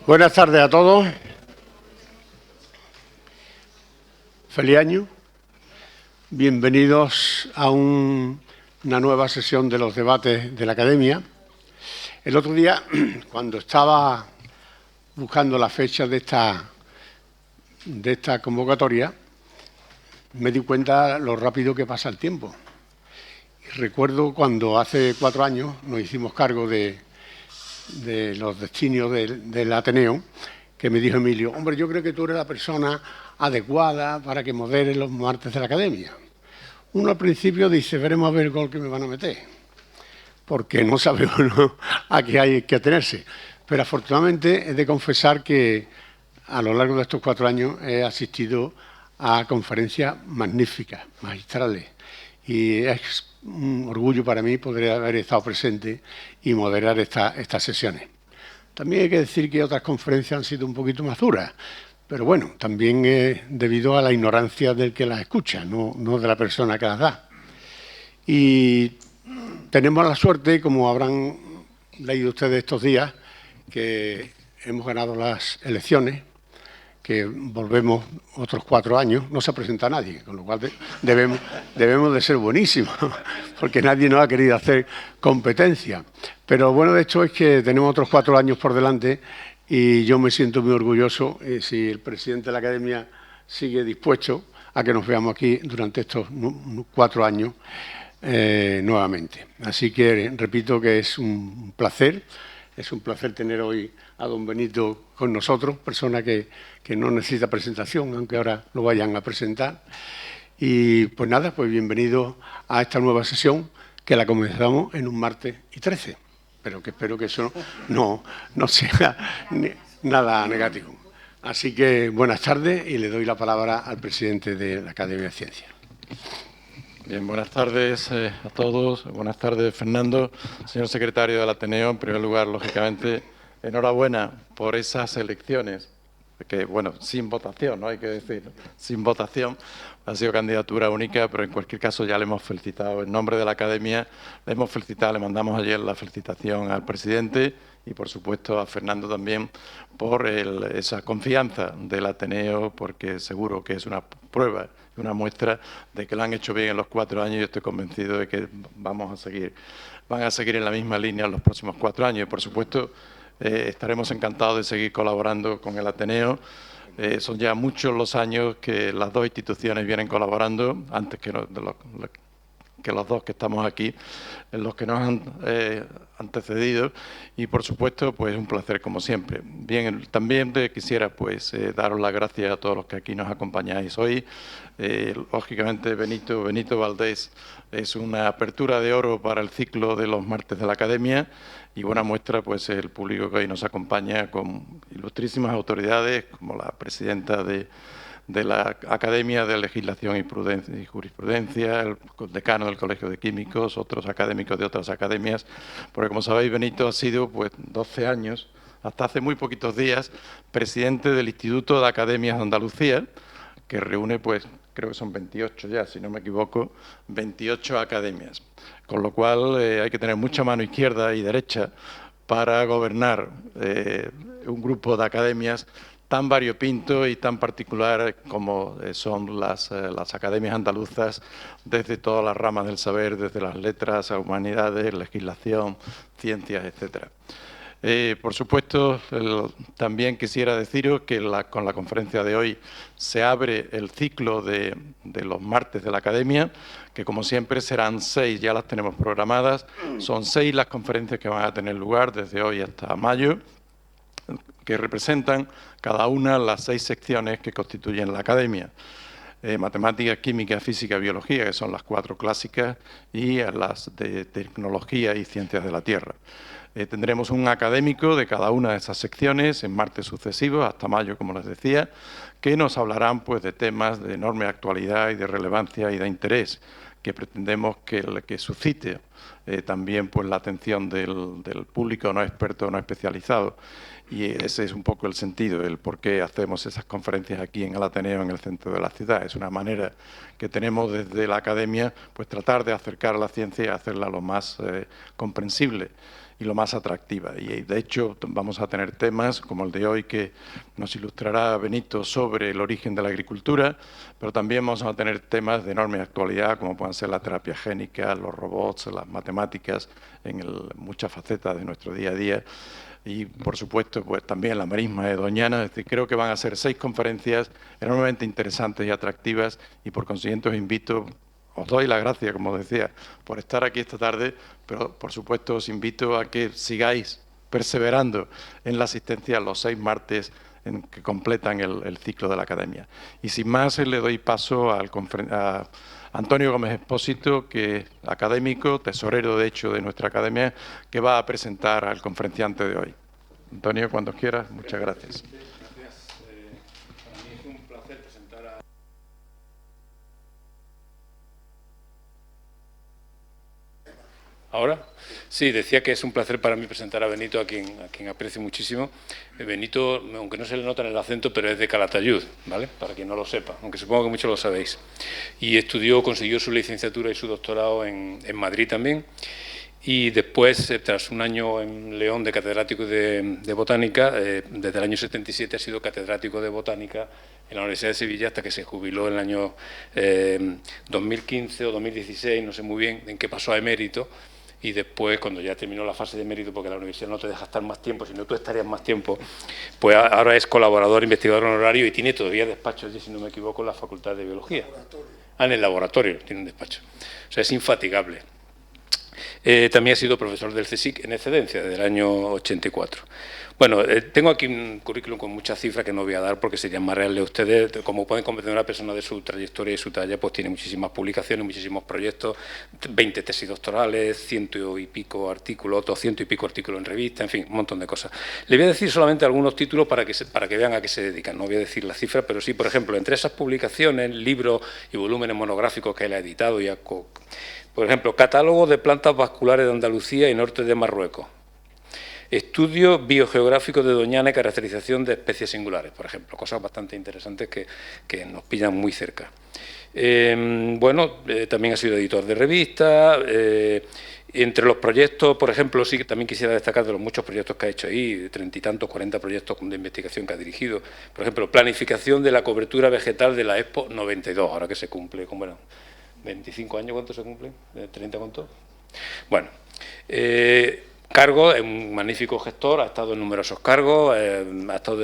Buenas tardes a todos. Feliz año. Bienvenidos a una nueva sesión de los debates de la Academia. El otro día, cuando estaba buscando la fecha de esta convocatoria, me di cuenta lo rápido que pasa el tiempo. Y recuerdo cuando hace 4 años nos hicimos cargo de los destinos del Ateneo, que me dijo Emilio: hombre, yo creo que tú eres la persona adecuada para que modere los martes de la Academia. Uno al principio dice: veremos a ver el gol que me van a meter, porque no sabe uno a qué hay que atenerse. Pero afortunadamente he de confesar que a lo largo de estos 4 años he asistido a conferencias magníficas, magistrales, y es un orgullo para mí poder haber estado presente y moderar estas sesiones. También hay que decir que otras conferencias han sido un poquito más duras, pero bueno, también es debido a la ignorancia del que las escucha, no de la persona que las da. Y tenemos la suerte, como habrán leído ustedes estos días, que hemos ganado las elecciones, que volvemos otros 4 años, no se ha presentado nadie, con lo cual debemos de ser buenísimos, porque nadie nos ha querido hacer competencia. Pero lo bueno de esto es que tenemos otros 4 años por delante y yo me siento muy orgulloso si el presidente de la Academia sigue dispuesto a que nos veamos aquí durante estos 4 años nuevamente. Así que repito que es un placer tener hoy a don Benito con nosotros, persona que no necesita presentación, aunque ahora lo vayan a presentar. Y pues nada, pues bienvenido a esta nueva sesión, que la comenzamos en un martes y 13, pero que espero que eso no sea nada negativo. Así que buenas tardes y le doy la palabra al presidente de la Academia de Ciencias. Bien, buenas tardes a todos. Buenas tardes, Fernando. Señor secretario del Ateneo, en primer lugar, lógicamente, enhorabuena por esas elecciones, que, bueno, sin votación, ¿no? Hay que decir, sin votación. Ha sido candidatura única, pero en cualquier caso ya le hemos felicitado. En nombre de la Academia le hemos felicitado, le mandamos ayer la felicitación al presidente y, por supuesto, a Fernando también por esa confianza del Ateneo, porque seguro que es una prueba, una muestra de que lo han hecho bien en los 4 años y estoy convencido de que van a seguir en la misma línea en los próximos 4 años. Y, por supuesto, estaremos encantados de seguir colaborando con el Ateneo. Son ya muchos los años que las dos instituciones vienen colaborando, antes que los dos que estamos aquí, en los que nos han antecedido, y por supuesto, pues un placer como siempre. Bien, también quisiera pues daros las gracias a todos los que aquí nos acompañáis hoy. Lógicamente, Benito Valdés es una apertura de oro para el ciclo de los martes de la Academia, y buena muestra pues el público que hoy nos acompaña con ilustrísimas autoridades como la presidenta de la Academia de Legislación y Jurisprudencia, el decano del Colegio de Químicos, otros académicos de otras academias, porque como sabéis, Benito ha sido pues 12 años, hasta hace muy poquitos días, presidente del Instituto de Academias de Andalucía, que reúne pues creo que son 28 ya, si no me equivoco, 28 academias, con lo cual hay que tener mucha mano izquierda y derecha para gobernar un grupo de academias tan variopinto y tan particular como son las academias andaluzas, desde todas las ramas del saber, desde las letras a humanidades, legislación, ciencias, etcétera. Por supuesto, también quisiera deciros que con la conferencia de hoy se abre el ciclo de los martes de la Academia, que como siempre serán 6, ya las tenemos programadas. Son 6 las conferencias que van a tener lugar desde hoy hasta mayo, que representan cada una las 6 secciones que constituyen la Academia. Matemáticas, química, física, biología, que son las 4 clásicas, y las de tecnología y ciencias de la Tierra. Tendremos un académico de cada una de esas secciones en martes sucesivos, hasta mayo, como les decía, que nos hablarán pues, de temas de enorme actualidad y de relevancia y de interés, que pretendemos que suscite también pues, la atención del público no experto, no especializado. Y ese es un poco el sentido, el por qué hacemos esas conferencias aquí en el Ateneo, en el centro de la ciudad. Es una manera que tenemos desde la Academia, pues tratar de acercar a la ciencia y hacerla lo más comprensible y lo más atractiva. Y de hecho vamos a tener temas como el de hoy que nos ilustrará Benito sobre el origen de la agricultura, pero también vamos a tener temas de enorme actualidad como pueden ser la terapia génica, los robots, las matemáticas, en muchas facetas de nuestro día a día. Y, por supuesto, pues también la marisma de Doñana. Es decir, creo que van a ser 6 conferencias enormemente interesantes y atractivas y, por consiguiente, os doy las gracias, como decía, por estar aquí esta tarde, pero, por supuesto, os invito a que sigáis perseverando en la asistencia a los 6 martes en que completan el ciclo de la Academia. Y, sin más, le doy paso a Antonio Gómez Expósito, que es académico, tesorero, de hecho, de nuestra Academia, que va a presentar al conferenciante de hoy. Antonio, cuando quieras, muchas gracias. Gracias. Para mí es un placer presentar a... ¿Ahora? Sí, decía que es un placer para mí presentar a Benito, a quien aprecio muchísimo. Benito, aunque no se le nota en el acento, pero es de Calatayud, ¿vale? Para quien no lo sepa, aunque supongo que muchos lo sabéis. Y consiguió su licenciatura y su doctorado en Madrid también. Y después, tras un año en León de catedrático de botánica, desde el año 77 ha sido catedrático de botánica en la Universidad de Sevilla hasta que se jubiló en el año 2015 o 2016, no sé muy bien en qué pasó a emérito. Y después, cuando ya terminó la fase de mérito, porque la universidad no te deja estar más tiempo, sino tú estarías más tiempo, pues ahora es colaborador, investigador honorario y tiene todavía despacho, si no me equivoco, en la Facultad de Biología. En el laboratorio tiene un despacho. O sea, es infatigable. También ha sido profesor del CSIC en excedencia, desde el año 84. Bueno, tengo aquí un currículum con muchas cifras que no voy a dar porque serían más reales de ustedes. Como pueden comprender, una persona de su trayectoria y su talla, pues tiene muchísimas publicaciones, muchísimos proyectos, 20 tesis doctorales, 100 y pico artículos, 200 y pico artículos en revista, en fin, un montón de cosas. Le voy a decir solamente algunos títulos para que vean a qué se dedican. No voy a decir las cifras, pero sí, por ejemplo, entre esas publicaciones, libros y volúmenes monográficos que él ha editado y por ejemplo, Catálogo de plantas vasculares de Andalucía y norte de Marruecos. Estudio biogeográfico de Doñana y caracterización de especies singulares, por ejemplo. Cosas bastante interesantes que nos pillan muy cerca. También ha sido editor de revistas. Entre los proyectos, por ejemplo, sí que también quisiera destacar de los muchos proyectos que ha hecho ahí, 30 y tantos, 40 proyectos de investigación que ha dirigido. Por ejemplo, planificación de la cobertura vegetal de la Expo 92, ahora que se cumple, 25 años, ¿cuánto se cumple? ¿30 cuánto? Bueno, cargo, es un magnífico gestor, ha estado en numerosos cargos, ha estado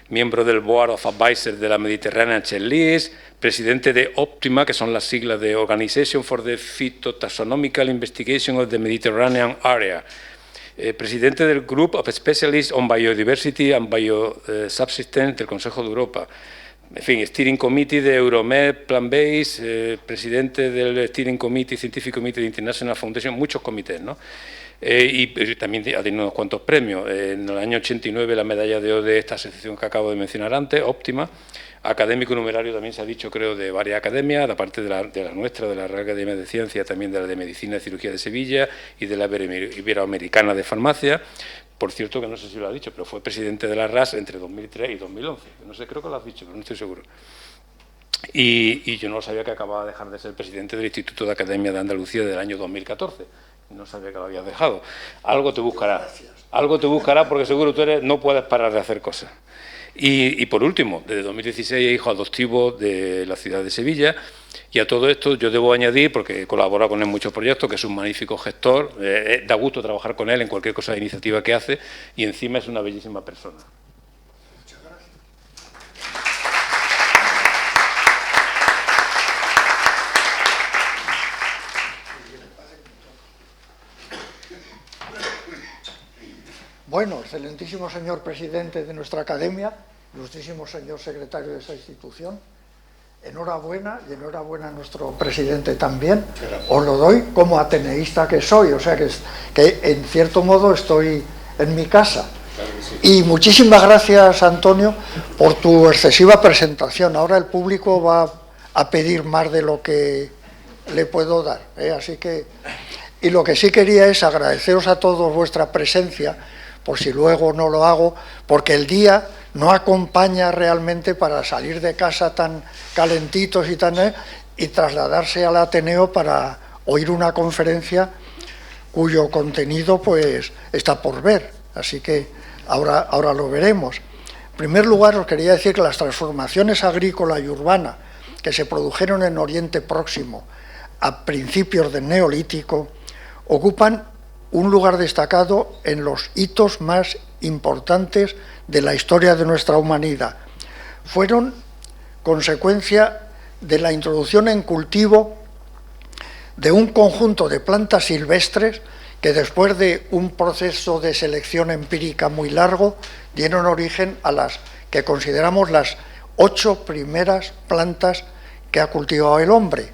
miembro del Board of Advisors de la Mediterranean Checklist, presidente de Optima, que son las siglas de Organization for the Phytotaxonomical Investigation of the Mediterranean Area, presidente del Group of Specialists on Biodiversity and Biosubsistence del Consejo de Europa. En fin, Steering Committee de Euromed, Plan Base, presidente del Steering Committee, Scientific Committee de International Foundation, muchos comités, ¿no? Y también ha tenido unos cuantos premios. En el año 89 la medalla de oro de esta asociación que acabo de mencionar antes, Óptima. Académico numerario también se ha dicho, creo, de varias academias, aparte de la nuestra, de la Real Academia de Ciencias, también de la de Medicina y Cirugía de Sevilla y de la Iberoamericana de Farmacia. Por cierto, que no sé si lo ha dicho, pero fue presidente de la RAS entre 2003 y 2011. No sé, creo que lo has dicho, pero no estoy seguro. Y yo no sabía que acababa de dejar de ser presidente del Instituto de Academia de Andalucía del año 2014. No sabía que lo habías dejado. Algo te buscará. Algo te buscará porque seguro tú no puedes parar de hacer cosas. Y por último, desde 2016 es hijo adoptivo de la ciudad de Sevilla. Y a todo esto yo debo añadir, porque he colaborado con él en muchos proyectos, que es un magnífico gestor, da gusto trabajar con él en cualquier cosa de iniciativa que hace y encima es una bellísima persona. Muchas gracias. Bueno, excelentísimo señor presidente de nuestra academia, ilustrísimo señor secretario de esa institución, enhorabuena y enhorabuena a nuestro presidente también. Os lo doy como ateneísta que soy, o sea que en cierto modo estoy en mi casa. Y muchísimas gracias, Antonio, por tu excesiva presentación. Ahora el público va a pedir más de lo que le puedo dar, así que... Y lo que sí quería es agradeceros a todos vuestra presencia, por si luego no lo hago, porque el día no acompaña realmente para salir de casa tan calentitos y trasladarse al Ateneo para oír una conferencia cuyo contenido pues está por ver, así que ahora lo veremos. En primer lugar, os quería decir que las transformaciones agrícola y urbana que se produjeron en Oriente Próximo a principios del Neolítico ocupan un lugar destacado en los hitos más importantes de la historia de nuestra humanidad. Fueron consecuencia de la introducción en cultivo de un conjunto de plantas silvestres que después de un proceso de selección empírica muy largo dieron origen a las que consideramos las 8 primeras plantas que ha cultivado el hombre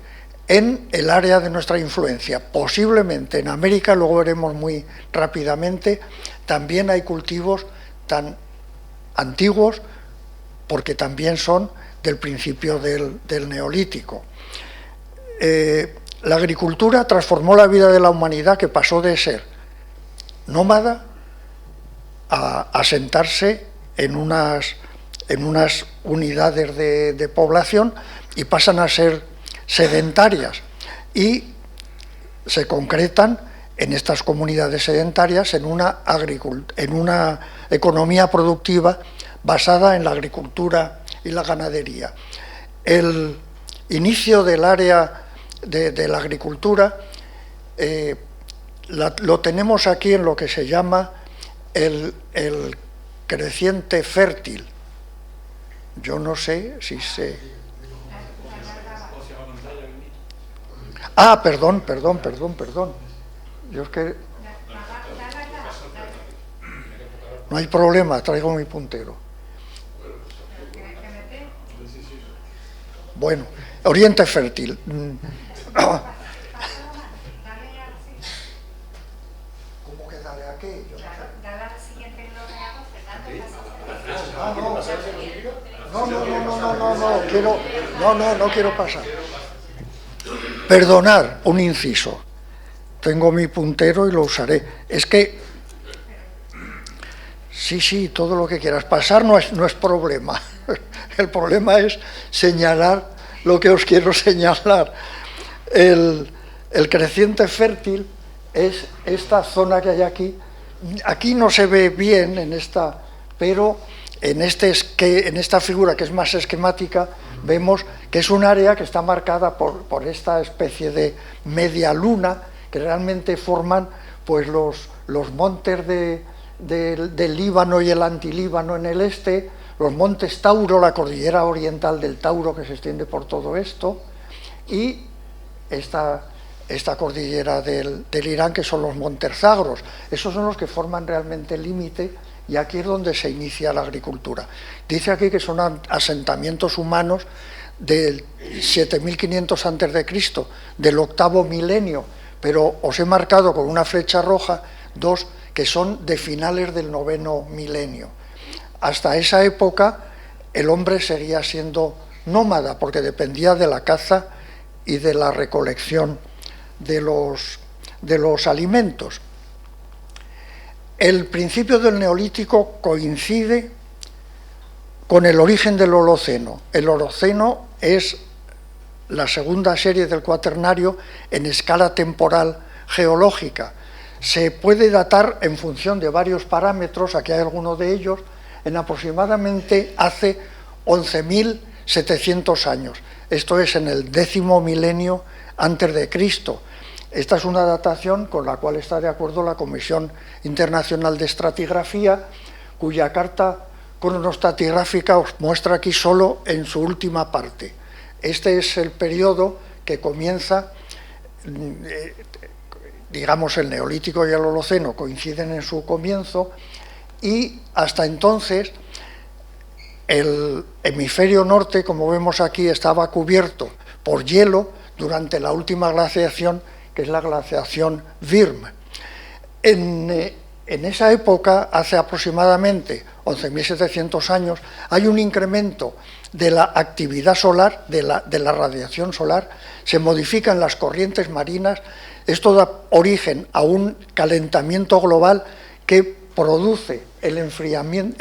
en el área de nuestra influencia. Posiblemente en América, luego veremos muy rápidamente, también hay cultivos tan antiguos porque también son del principio del Neolítico. La agricultura transformó la vida de la humanidad, que pasó de ser nómada a asentarse en unas unidades de población y pasan a ser sedentarias y se concretan en estas comunidades sedentarias en una economía productiva basada en la agricultura y la ganadería. El inicio del área de la agricultura lo tenemos aquí en lo que se llama el creciente fértil. Yo no sé si se... Ah, perdón. Yo es que... No hay problema, traigo mi puntero. Bueno, Oriente Fértil. ¿Cómo que dale a qué? Dale al siguiente no quiero pasar. Perdonar, un inciso. Tengo mi puntero y lo usaré. Es que, sí, todo lo que quieras. Pasar no es problema. El problema es señalar lo que os quiero señalar. El creciente fértil es esta zona que hay aquí. Aquí no se ve bien pero en esta figura que es más esquemática vemos que es un área que está marcada por esta especie de media luna que realmente forman pues los montes del Líbano y el Antilíbano en el este, los montes Tauro, la cordillera oriental del Tauro que se extiende por todo esto, y esta cordillera del Irán, que son los montes Zagros. Esos son los que forman realmente el límite, y aquí es donde se inicia la agricultura. Dice aquí que son asentamientos humanos del 7500 a.C., del 8º milenio, pero os he marcado con una flecha roja 2 que son de finales del 9º milenio. Hasta esa época el hombre seguía siendo nómada porque dependía de la caza y de la recolección de los alimentos. El principio del Neolítico coincide con el origen del Holoceno. El Holoceno es la segunda serie del Cuaternario en escala temporal geológica. Se puede datar en función de varios parámetros, aquí hay algunos de ellos, en aproximadamente hace 11.700 años. Esto es en el 10º milenio antes de Cristo. Esta es una datación con la cual está de acuerdo la Comisión Internacional de Estratigrafía, cuya carta cronoestratigráfica os muestra aquí solo en su última parte. Este es el periodo que comienza, digamos, el Neolítico y el Holoceno coinciden en su comienzo, y hasta entonces el hemisferio norte, como vemos aquí, estaba cubierto por hielo durante la última glaciación, que es la glaciación Würm. En esa época, hace aproximadamente 11.700 años, hay un incremento de la actividad solar, de la radiación solar, se modifican las corrientes marinas, esto da origen a un calentamiento global que produce el enfriamiento,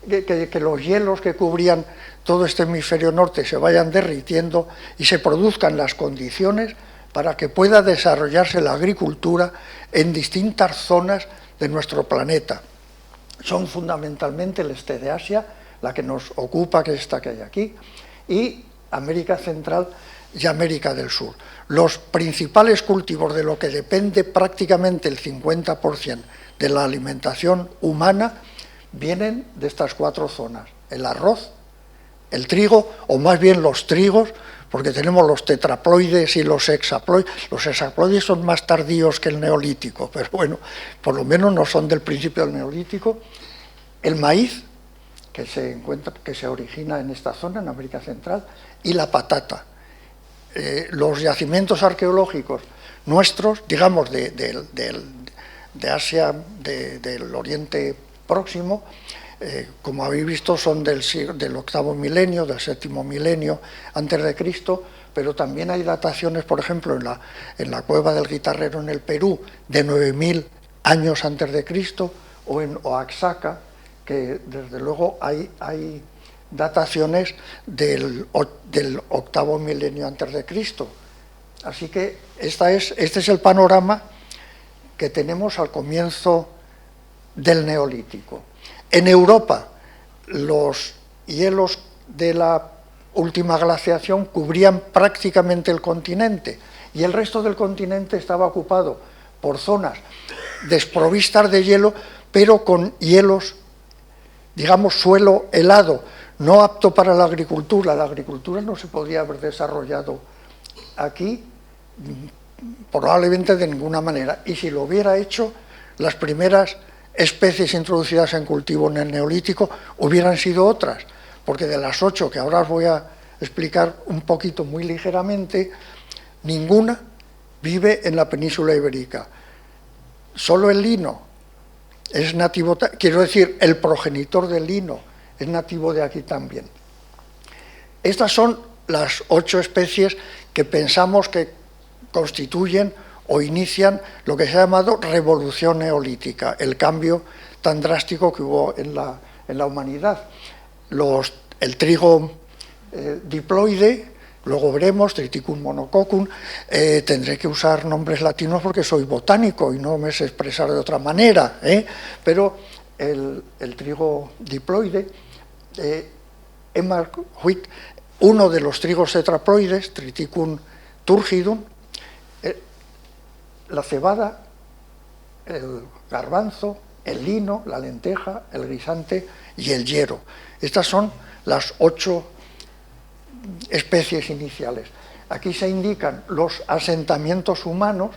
que los hielos que cubrían todo este hemisferio norte se vayan derritiendo y se produzcan las condiciones para que pueda desarrollarse la agricultura en distintas zonas de nuestro planeta. Son fundamentalmente el este de Asia, la que nos ocupa, que es esta que hay aquí, y América Central y América del Sur. Los principales cultivos de lo que depende prácticamente el 50% de la alimentación humana vienen de estas 4 zonas: el arroz, el trigo, o más bien los trigos, porque tenemos los tetraploides y los hexaploides. Los hexaploides son más tardíos que el neolítico, pero bueno, por lo menos no son del principio del neolítico. El maíz, que se origina en esta zona, en América Central, y la patata. Los yacimientos arqueológicos nuestros, digamos, de Asia, del Oriente Próximo, como habéis visto, son del 8º milenio, del 7º milenio antes de Cristo, pero también hay dataciones, por ejemplo, en la cueva del Guitarrero en el Perú, de 9000 años antes de Cristo, o en Oaxaca, que desde luego hay dataciones del 8º milenio antes de Cristo. Así que este es el panorama que tenemos al comienzo del Neolítico. En Europa, los hielos de la última glaciación cubrían prácticamente el continente, y el resto del continente estaba ocupado por zonas desprovistas de hielo, pero con hielos, digamos, suelo helado, no apto para la agricultura. La agricultura no se podría haber desarrollado aquí probablemente de ninguna manera, y si lo hubiera hecho, las primeras especies introducidas en cultivo en el Neolítico hubieran sido otras, porque de las 8 que ahora os voy a explicar un poquito muy ligeramente, ninguna vive en la península ibérica. Solo el lino es nativo, quiero decir, el progenitor del lino es nativo de aquí también. Estas son las 8 especies que pensamos que constituyen o inician lo que se ha llamado revolución neolítica, el cambio tan drástico que hubo en la humanidad. El trigo diploide, luego veremos, Triticum monococcum, tendré que usar nombres latinos porque soy botánico y no me sé expresar de otra manera, pero el trigo diploide, Emmarhuit, uno de los trigos tetraploides, Triticum turgidum, la cebada, el garbanzo, el lino, la lenteja, el guisante y el yero. Estas son las 8 especies iniciales. Aquí se indican los asentamientos humanos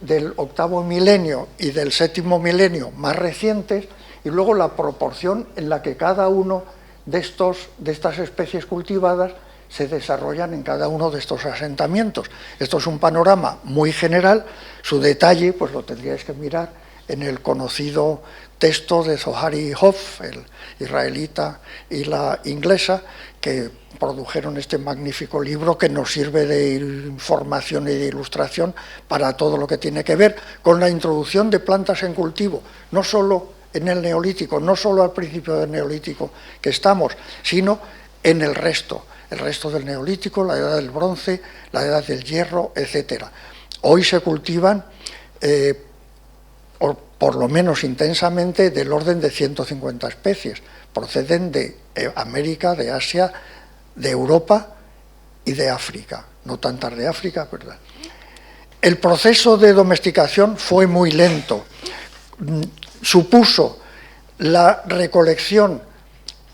del 8º milenio y del 7º milenio más recientes, y luego la proporción en la que cada uno de estas especies cultivadas se desarrollan en cada uno de estos asentamientos. Esto es un panorama muy general. Su detalle pues lo tendríais que mirar en el conocido texto de Zohari Hoff, el israelita y la inglesa, que produjeron este magnífico libro que nos sirve de información y de ilustración para todo lo que tiene que ver con la introducción de plantas en cultivo, no solo en el Neolítico, no solo al principio del Neolítico que estamos, sino en el resto del Neolítico, la edad del bronce, la edad del hierro, etc. Hoy se cultivan, por lo menos intensamente, del orden de 150 especies. Proceden de América, de Asia, de Europa y de África. No tantas de África, ¿verdad? El proceso de domesticación fue muy lento. Supuso la recolección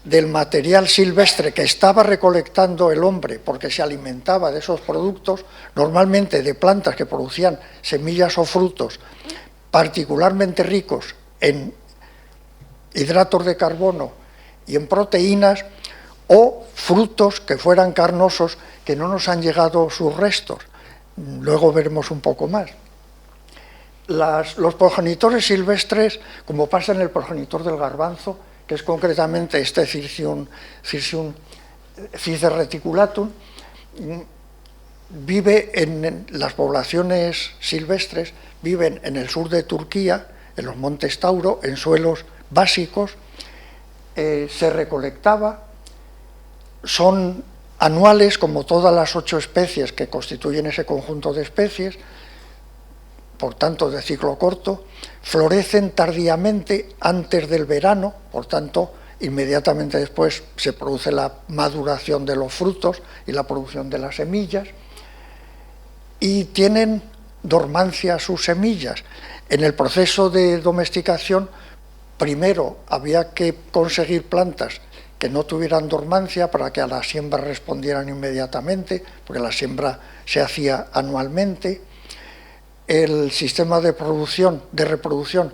del material silvestre que estaba recolectando el hombre, porque se alimentaba de esos productos, normalmente de plantas que producían semillas o frutos particularmente ricos en hidratos de carbono y en proteínas, o frutos que fueran carnosos, que no nos han llegado sus restos. Luego veremos un poco más. Los progenitores silvestres, como pasa en el progenitor del garbanzo, que es concretamente este Cirsium Cicer reticulatum, vive en las poblaciones silvestres, viven en el sur de Turquía, en los montes Tauro, en suelos básicos, se recolectaba, son anuales, como todas las 8 especies que constituyen ese conjunto de especies, por tanto de ciclo corto, florecen tardíamente antes del verano, por tanto, inmediatamente después se produce la maduración de los frutos y la producción de las semillas, y tienen dormancia sus semillas. En el proceso de domesticación, primero había que conseguir plantas que no tuvieran dormancia para que a la siembra respondieran inmediatamente, porque la siembra se hacía anualmente. El sistema de reproducción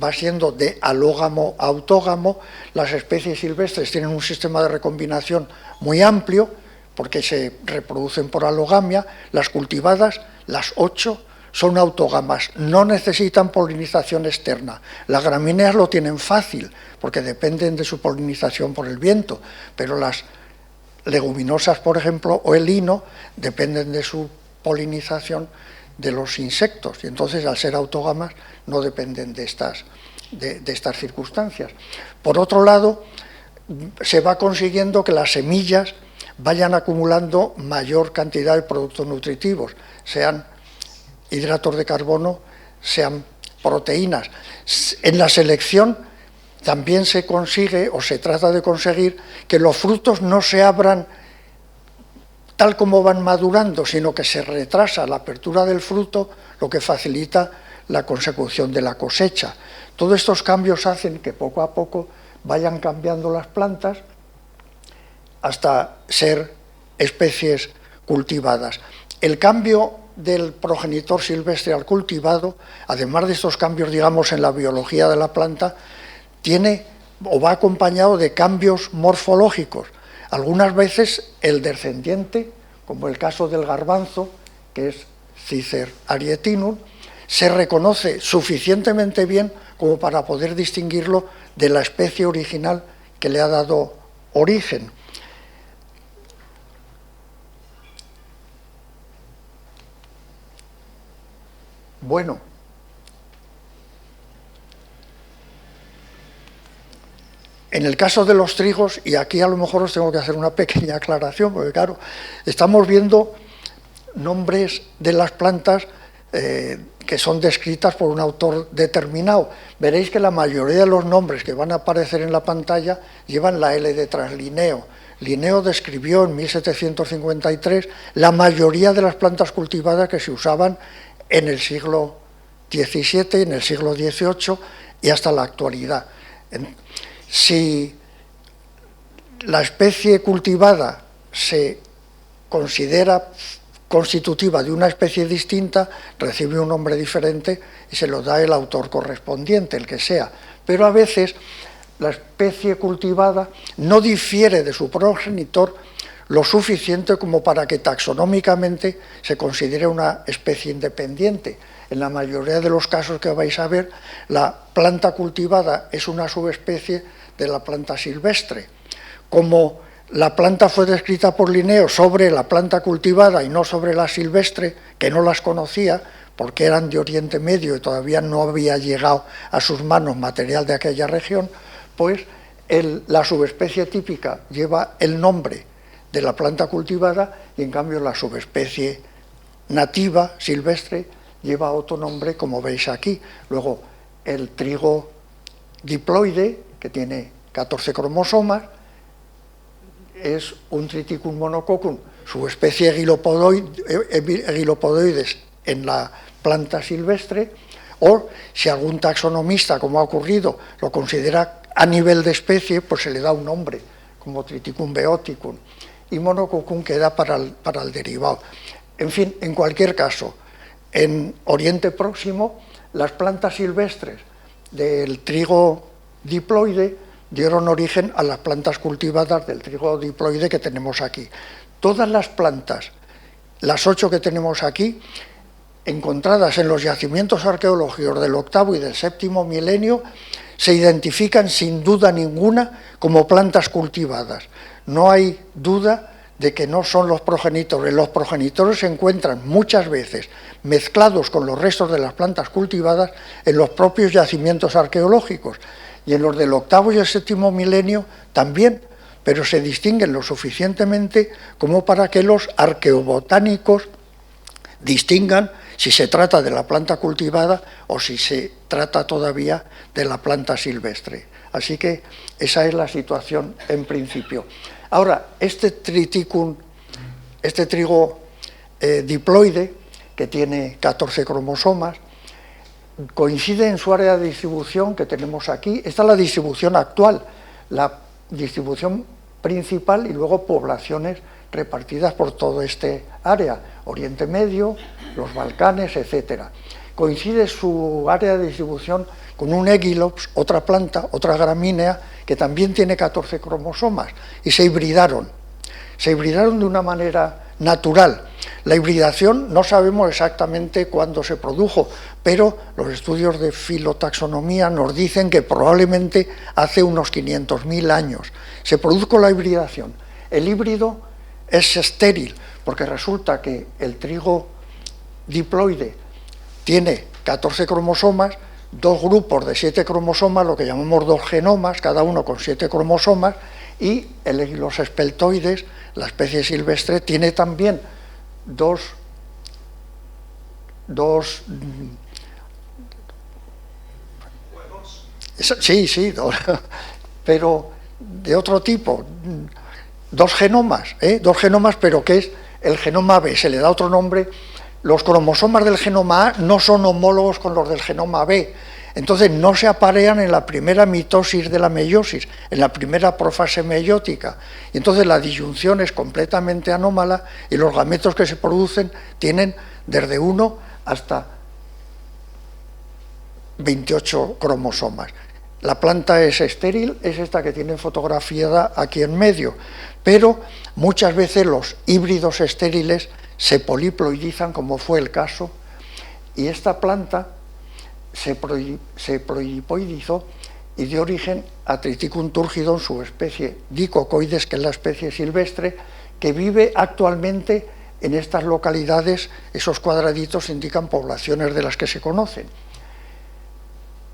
va siendo de alógamo a autógamo. Las especies silvestres tienen un sistema de recombinación muy amplio, porque se reproducen por alogamia. Las cultivadas, las 8, son autógamas, no necesitan polinización externa. Las gramíneas lo tienen fácil, porque dependen de su polinización por el viento, pero las leguminosas, por ejemplo, o el lino, dependen de su polinización de los insectos, y entonces, al ser autógamas, no dependen de estas circunstancias. Por otro lado, se va consiguiendo que las semillas vayan acumulando mayor cantidad de productos nutritivos, sean hidratos de carbono, sean proteínas. En la selección también se consigue, o se trata de conseguir, que los frutos no se abran tal como van madurando, sino que se retrasa la apertura del fruto, lo que facilita la consecución de la cosecha. Todos estos cambios hacen que poco a poco vayan cambiando las plantas hasta ser especies cultivadas. El cambio del progenitor silvestre al cultivado, además de estos cambios, digamos, en la biología de la planta, tiene o va acompañado de cambios morfológicos. Algunas veces el descendiente, como el caso del garbanzo, que es Cicer arietinum, se reconoce suficientemente bien como para poder distinguirlo de la especie original que le ha dado origen. Bueno, en el caso de los trigos, y aquí a lo mejor os tengo que hacer una pequeña aclaración, porque claro, estamos viendo nombres de las plantas que son descritas por un autor determinado. Veréis que la mayoría de los nombres que van a aparecer en la pantalla llevan la L detrás, Linneo. Linneo describió en 1753 la mayoría de las plantas cultivadas que se usaban en el siglo XVII, en el siglo XVIII y hasta la actualidad. Si la especie cultivada se considera constitutiva de una especie distinta, recibe un nombre diferente y se lo da el autor correspondiente, el que sea. Pero a veces la especie cultivada no difiere de su progenitor lo suficiente como para que taxonómicamente se considere una especie independiente. En la mayoría de los casos que vais a ver, la planta cultivada es una subespecie de la planta silvestre. Como la planta fue descrita por Linneo sobre la planta cultivada y no sobre la silvestre, que no las conocía porque eran de Oriente Medio y todavía no había llegado a sus manos material de aquella región, pues la subespecie típica lleva el nombre de la planta cultivada y en cambio la subespecie nativa, silvestre, lleva otro nombre, como veis aquí. Luego, el trigo diploide, que tiene 14 cromosomas, es un Triticum monococcum, subespecie Egilopodoides en la planta silvestre, o si algún taxonomista, como ha ocurrido, lo considera a nivel de especie, pues se le da un nombre, como Triticum beoticum, y monococcum queda para el derivado. En fin, en cualquier caso, en Oriente Próximo, las plantas silvestres del trigo diploide dieron origen a las plantas cultivadas del trigo diploide que tenemos aquí. Todas las plantas, las 8 que tenemos aquí, encontradas en los yacimientos arqueológicos del octavo y del séptimo milenio, se identifican sin duda ninguna como plantas cultivadas. No hay duda de que no son los progenitores. Los progenitores se encuentran muchas veces mezclados con los restos de las plantas cultivadas en los propios yacimientos arqueológicos. Y en los del octavo y el séptimo milenio también, pero se distinguen lo suficientemente como para que los arqueobotánicos distingan si se trata de la planta cultivada o si se trata todavía de la planta silvestre. Así que esa es la situación en principio. Ahora, este trigo diploide, que tiene 14 cromosomas, coincide en su área de distribución que tenemos aquí. Esta es la distribución actual, la distribución principal y luego poblaciones repartidas por todo este área, Oriente Medio, los Balcanes, etc. Coincide su área de distribución con un Aegilops, otra planta, otra gramínea, que también tiene 14 cromosomas, y se hibridaron. Se hibridaron de una manera natural. La hibridación no sabemos exactamente cuándo se produjo, pero los estudios de filotaxonomía nos dicen que probablemente hace unos 500.000 años se produjo la hibridación. El híbrido es estéril, porque resulta que el trigo diploide tiene 14 cromosomas, dos grupos de 7 cromosomas, lo que llamamos dos genomas, cada uno con 7 cromosomas, y el Aegilops speltoides, la especie silvestre, tiene también dos pero de otro tipo, dos genomas, pero que es el genoma B, se le da otro nombre. Los cromosomas del genoma A no son homólogos con los del genoma B, entonces no se aparean en la primera mitosis de la meiosis, en la primera profase meiótica, y entonces la disyunción es completamente anómala y los gametos que se producen tienen desde 1 hasta 28 cromosomas. La planta es estéril, es esta que tiene fotografiada aquí en medio, pero muchas veces los híbridos estériles se poliploidizan, como fue el caso, y esta planta se prolipoidizó y dio origen a Triticum turgidum, su especie Dicocoides, que es la especie silvestre, que vive actualmente en estas localidades. Esos cuadraditos indican poblaciones de las que se conocen.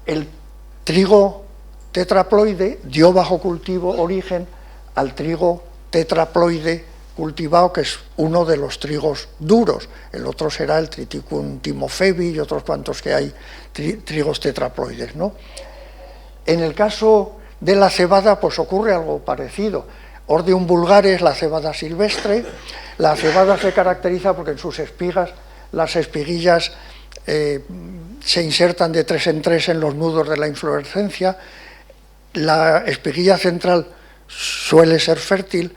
El trigo tetraploide dio bajo cultivo origen al trigo tetraploide cultivado, que es uno de los trigos duros. El otro será el Triticum timofebi y otros cuantos que hay, trigos tetraploides, ¿no? En el caso de la cebada, pues ocurre algo parecido. Ordeum vulgaris, la cebada silvestre. La cebada se caracteriza porque en sus espigas, las espiguillas se insertan de 3 en 3 en los nudos de la inflorescencia. La espiguilla central suele ser fértil,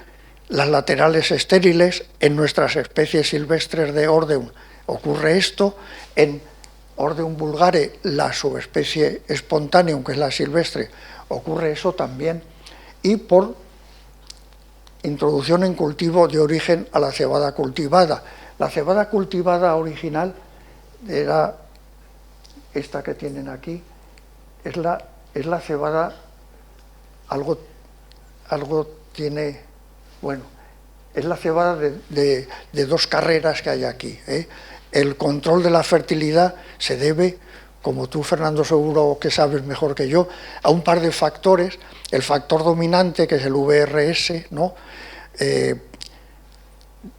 las laterales estériles. En nuestras especies silvestres de Ordeum ocurre esto. En Ordeum vulgare, la subespecie spontaneum, que es la silvestre, ocurre eso también. Y por introducción en cultivo de origen a la cebada cultivada. La cebada cultivada original era esta que tienen aquí, es la cebada, algo tiene, bueno, es la cebada de 2 carreras que hay aquí, ¿eh? El control de la fertilidad se debe, como tú, Fernando, seguro que sabes mejor que yo, a un par de factores. El factor dominante, que es el VRS, ¿no?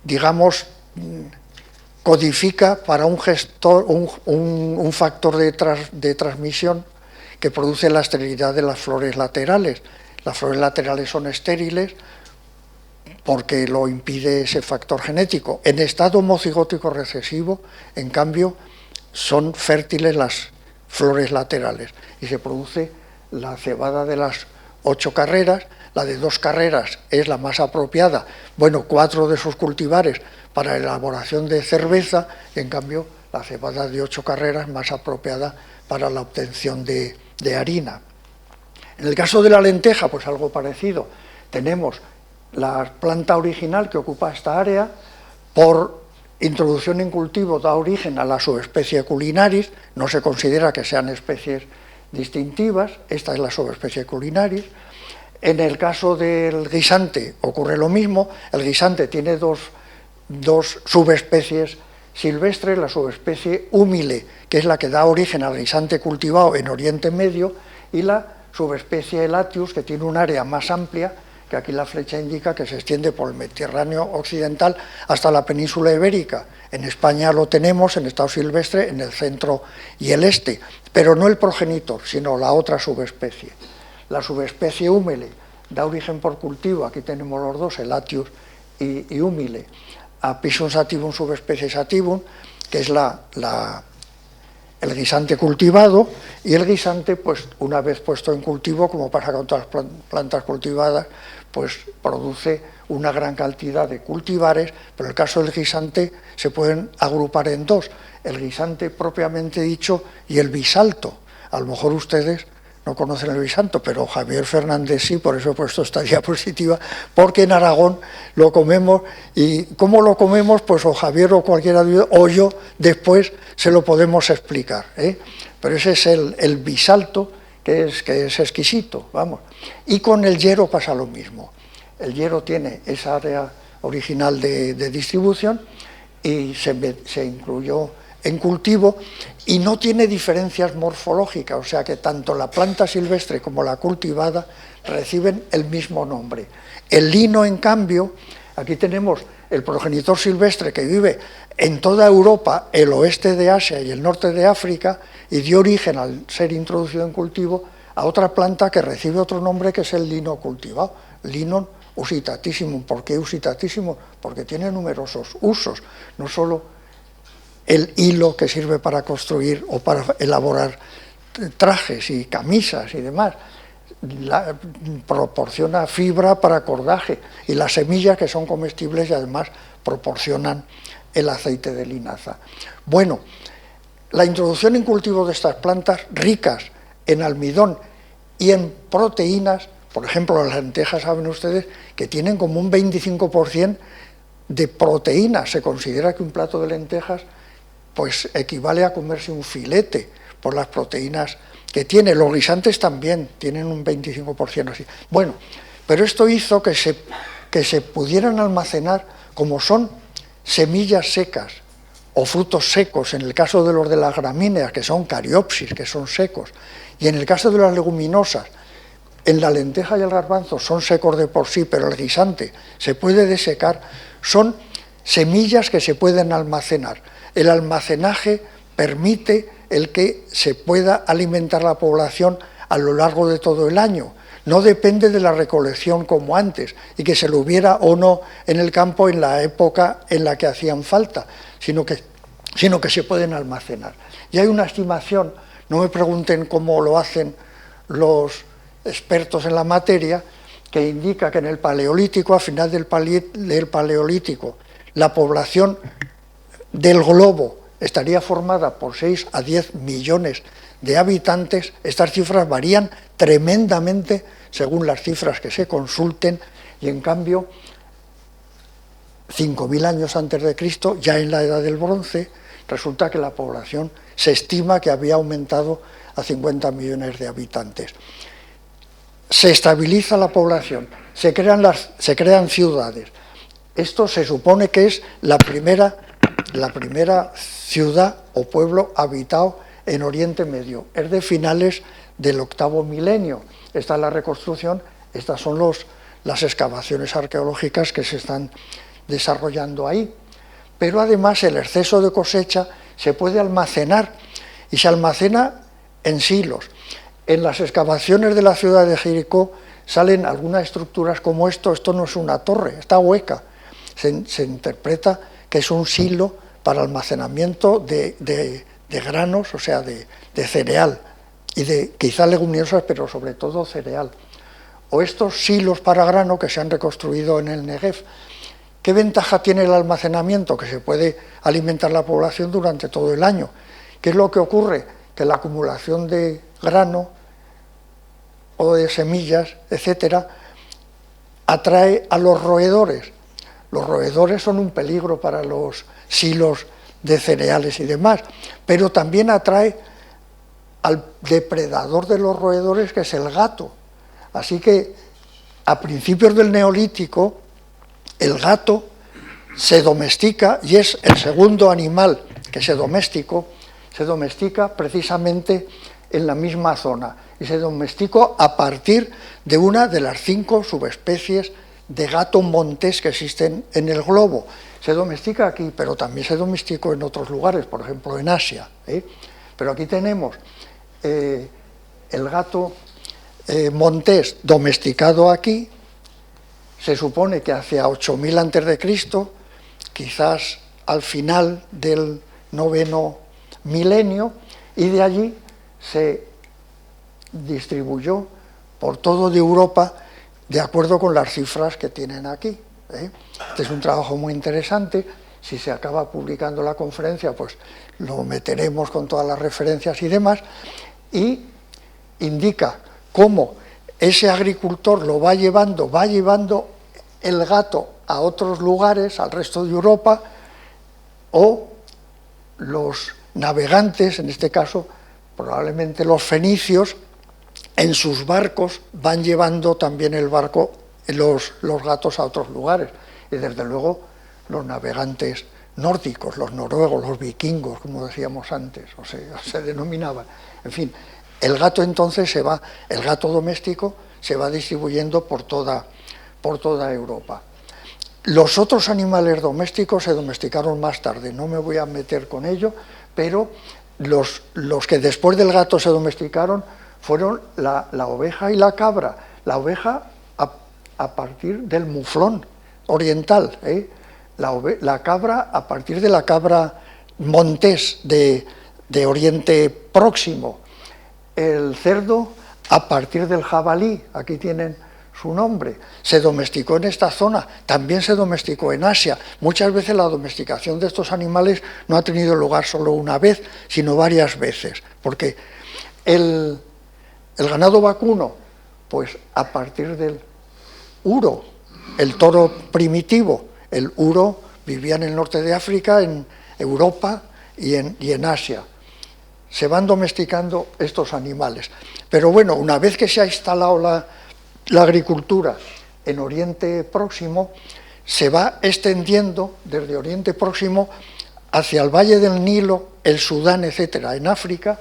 Digamos, codifica para un gestor un factor de transmisión que produce la esterilidad de las flores laterales. Las flores laterales son estériles porque lo impide ese factor genético. En estado homocigótico recesivo, en cambio, son fértiles las flores laterales y se produce la cebada de las 8 carreras. La de 2 carreras es la más apropiada, bueno, 4 de sus cultivares para la elaboración de cerveza, y en cambio la cebada de 8 carreras más apropiada para la obtención de harina. En el caso de la lenteja, pues algo parecido. Tenemos la planta original que ocupa esta área, por introducción en cultivo da origen a la subespecie culinaris, no se considera que sean especies distintivas, esta es la subespecie culinaris. En el caso del guisante ocurre lo mismo, el guisante tiene dos subespecies silvestres, la subespecie humile, que es la que da origen al guisante cultivado en Oriente Medio, y la subespecie Elatius, que tiene un área más amplia, que aquí la flecha indica que se extiende por el Mediterráneo occidental hasta la península ibérica. En España lo tenemos en estado silvestre en el centro y el este, pero no el progenitor, sino la otra subespecie. La subespecie húmile da origen por cultivo, aquí tenemos los dos, el Atius y húmile, a Pisum sativum subespecie sativum, que es el guisante cultivado, y el guisante, pues una vez puesto en cultivo, como pasa con todas las plantas cultivadas, pues produce una gran cantidad de cultivares, pero en el caso del guisante se pueden agrupar en dos, el guisante propiamente dicho y el bisalto. A lo mejor ustedes no conocen el bisalto, pero Javier Fernández sí, por eso he puesto esta diapositiva, porque en Aragón lo comemos, y ¿cómo lo comemos? Pues o Javier o cualquiera o yo después se lo podemos explicar, ¿eh? Pero ese es el bisalto, que es exquisito, vamos. Y con el hierro pasa lo mismo. El hierro tiene esa área original de distribución y se incluyó en cultivo y no tiene diferencias morfológicas, o sea que tanto la planta silvestre como la cultivada reciben el mismo nombre. El lino, en cambio, aquí tenemos el progenitor silvestre que vive en toda Europa, el oeste de Asia y el norte de África, y dio origen, al ser introducido en cultivo, a otra planta que recibe otro nombre, que es el lino cultivado, Linum usitatissimum. ¿Por qué usitatissimum? Porque tiene numerosos usos, no solo el hilo que sirve para construir o para elaborar trajes y camisas y demás, proporciona fibra para cordaje, y las semillas, que son comestibles y además proporcionan el aceite de linaza. Bueno, la introducción en cultivo de estas plantas ricas en almidón y en proteínas, por ejemplo, las lentejas, saben ustedes que tienen como un 25% de proteínas. Se considera que un plato de lentejas pues equivale a comerse un filete por las proteínas que tiene. Los guisantes también tienen un 25% así. Bueno, pero esto hizo que se pudieran almacenar, como son semillas secas o frutos secos, en el caso de los de las gramíneas, que son cariopsis, que son secos, y en el caso de las leguminosas, en la lenteja y el garbanzo son secos de por sí, pero el guisante se puede desecar, son semillas que se pueden almacenar. El almacenaje permite el que se pueda alimentar la población a lo largo de todo el año. No depende de la recolección como antes, y que se lo hubiera o no en el campo en la época en la que hacían falta, sino que se pueden almacenar. Y hay una estimación, no me pregunten cómo lo hacen los expertos en la materia, que indica que en el Paleolítico, a final del Paleolítico, la población del globo estaría formada por 6 a 10 millones de habitantes. Estas cifras varían tremendamente según las cifras que se consulten, y en cambio 5.000 años antes de Cristo, ya en la Edad del Bronce, resulta que la población se estima que había aumentado a 50 millones de habitantes. Se estabiliza la población, se crean ciudades. Esto se supone que es la primera ciudad o pueblo habitado en Oriente Medio. Es de finales del 8º milenio. Esta es la reconstrucción, estas son las excavaciones arqueológicas que se están desarrollando ahí. Pero además el exceso de cosecha se puede almacenar, y se almacena en silos. En las excavaciones de la ciudad de Jericó salen algunas estructuras como esto no es una torre, está hueca. Se interpreta que es un silo para almacenamiento de granos, o sea, de cereal, y de quizá leguminosas, pero sobre todo cereal. O estos silos para grano que se han reconstruido en el Negev. ¿Qué ventaja tiene el almacenamiento? Que se puede alimentar la población durante todo el año. ¿Qué es lo que ocurre? Que la acumulación de grano o de semillas, etcétera, atrae a los roedores. Los roedores son un peligro para los silos de cereales y demás, pero también atrae al depredador de los roedores, que es el gato. Así que a principios del Neolítico el gato se domestica, y es el segundo animal que se domestica precisamente en la misma zona y se domesticó a partir de una de las 5 subespecies de gato montés que existen en el globo. Se domestica aquí, pero también se domesticó en otros lugares, por ejemplo en Asia. Pero aquí tenemos el gato montés domesticado aquí, se supone que hacia 8000 a.C., quizás al final del 9º milenio, y de allí se distribuyó por todo de Europa de acuerdo con las cifras que tienen aquí. Este es un trabajo muy interesante. Si se acaba publicando la conferencia, pues lo meteremos con todas las referencias y demás, y indica cómo ese agricultor lo va llevando el gato a otros lugares, al resto de Europa, o los navegantes, en este caso probablemente los fenicios, en sus barcos van llevando también el barco, los gatos a otros lugares. Y desde luego los navegantes nórdicos, los noruegos, los vikingos, como decíamos antes, o se denominaban. En fin, el gato entonces el gato doméstico se va distribuyendo por toda Europa. Los otros animales domésticos se domesticaron más tarde, no me voy a meter con ello, pero los que después del gato se domesticaron fueron la oveja y la cabra. La oveja a partir del muflón oriental, la cabra a partir de la cabra montés de Oriente Próximo, el cerdo a partir del jabalí, aquí tienen su nombre. Se domesticó en esta zona, también se domesticó en Asia. Muchas veces la domesticación de estos animales no ha tenido lugar solo una vez, sino varias veces, porque el ganado vacuno, pues a partir del uro, el toro primitivo, el uro vivía en el norte de África, en Europa y en Asia. Se van domesticando estos animales. Pero bueno, una vez que se ha instalado la agricultura en Oriente Próximo, se va extendiendo desde Oriente Próximo hacia el Valle del Nilo, el Sudán, etcétera, en África,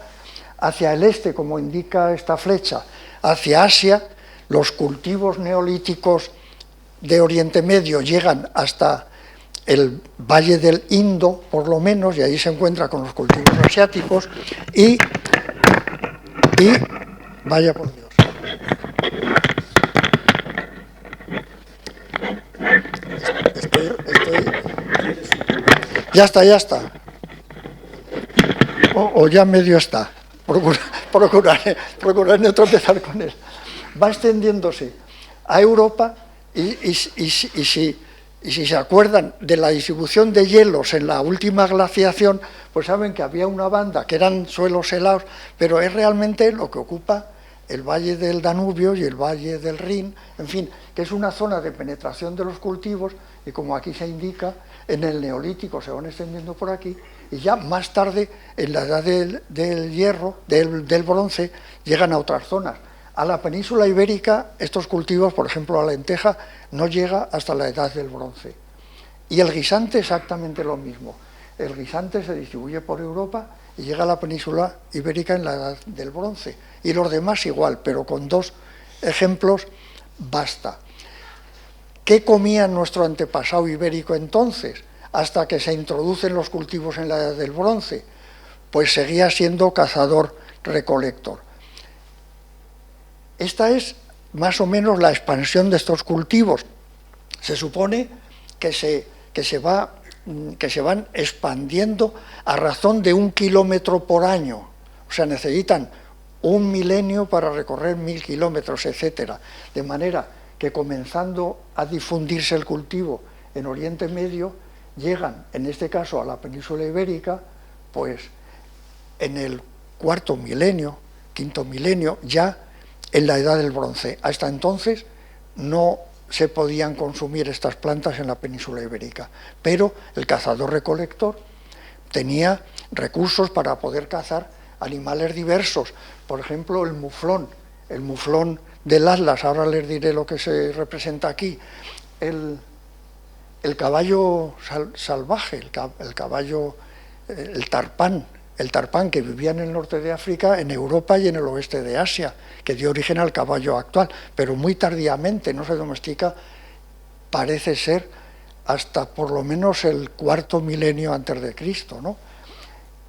hacia el este, como indica esta flecha, hacia Asia. Los cultivos neolíticos de Oriente Medio llegan hasta el Valle del Indo, por lo menos, y ahí se encuentra con los cultivos asiáticos, y vaya por Dios. Ya está. O ya medio está. Procuraré no tropezar con él. Va extendiéndose a Europa y si se acuerdan de la distribución de hielos en la última glaciación, pues saben que había una banda que eran suelos helados, pero es realmente lo que ocupa el valle del Danubio y el valle del Rin, en fin, que es una zona de penetración de los cultivos, y como aquí se indica, en el Neolítico se van extendiendo por aquí, y ya más tarde, en la edad del hierro, del bronce, llegan a otras zonas. A la península ibérica, estos cultivos, por ejemplo, la lenteja, no llega hasta la edad del bronce. Y el guisante exactamente lo mismo. El guisante se distribuye por Europa y llega a la península ibérica en la edad del bronce. Y los demás igual, pero con 2 ejemplos basta. ¿Qué comía nuestro antepasado ibérico entonces, hasta que se introducen los cultivos en la edad del bronce? Pues seguía siendo cazador-recolector. Esta es más o menos la expansión de estos cultivos. Se supone que se van expandiendo a razón de 1 kilómetro por año. O sea, necesitan 1 milenio para recorrer 1000 kilómetros, etcétera. De manera que comenzando a difundirse el cultivo en Oriente Medio, llegan, en este caso, a la península ibérica, pues en el 4º milenio, 5º milenio, ya en la edad del bronce. Hasta entonces no se podían consumir estas plantas en la península ibérica, pero el cazador-recolector tenía recursos para poder cazar animales diversos, por ejemplo el muflón del Atlas, ahora les diré lo que se representa aquí, el caballo salvaje, el caballo, el tarpán, el tarpán que vivía en el norte de África, en Europa y en el oeste de Asia, que dio origen al caballo actual, pero muy tardíamente, no se domestica, parece ser, hasta por lo menos el cuarto milenio antes de Cristo, ¿no?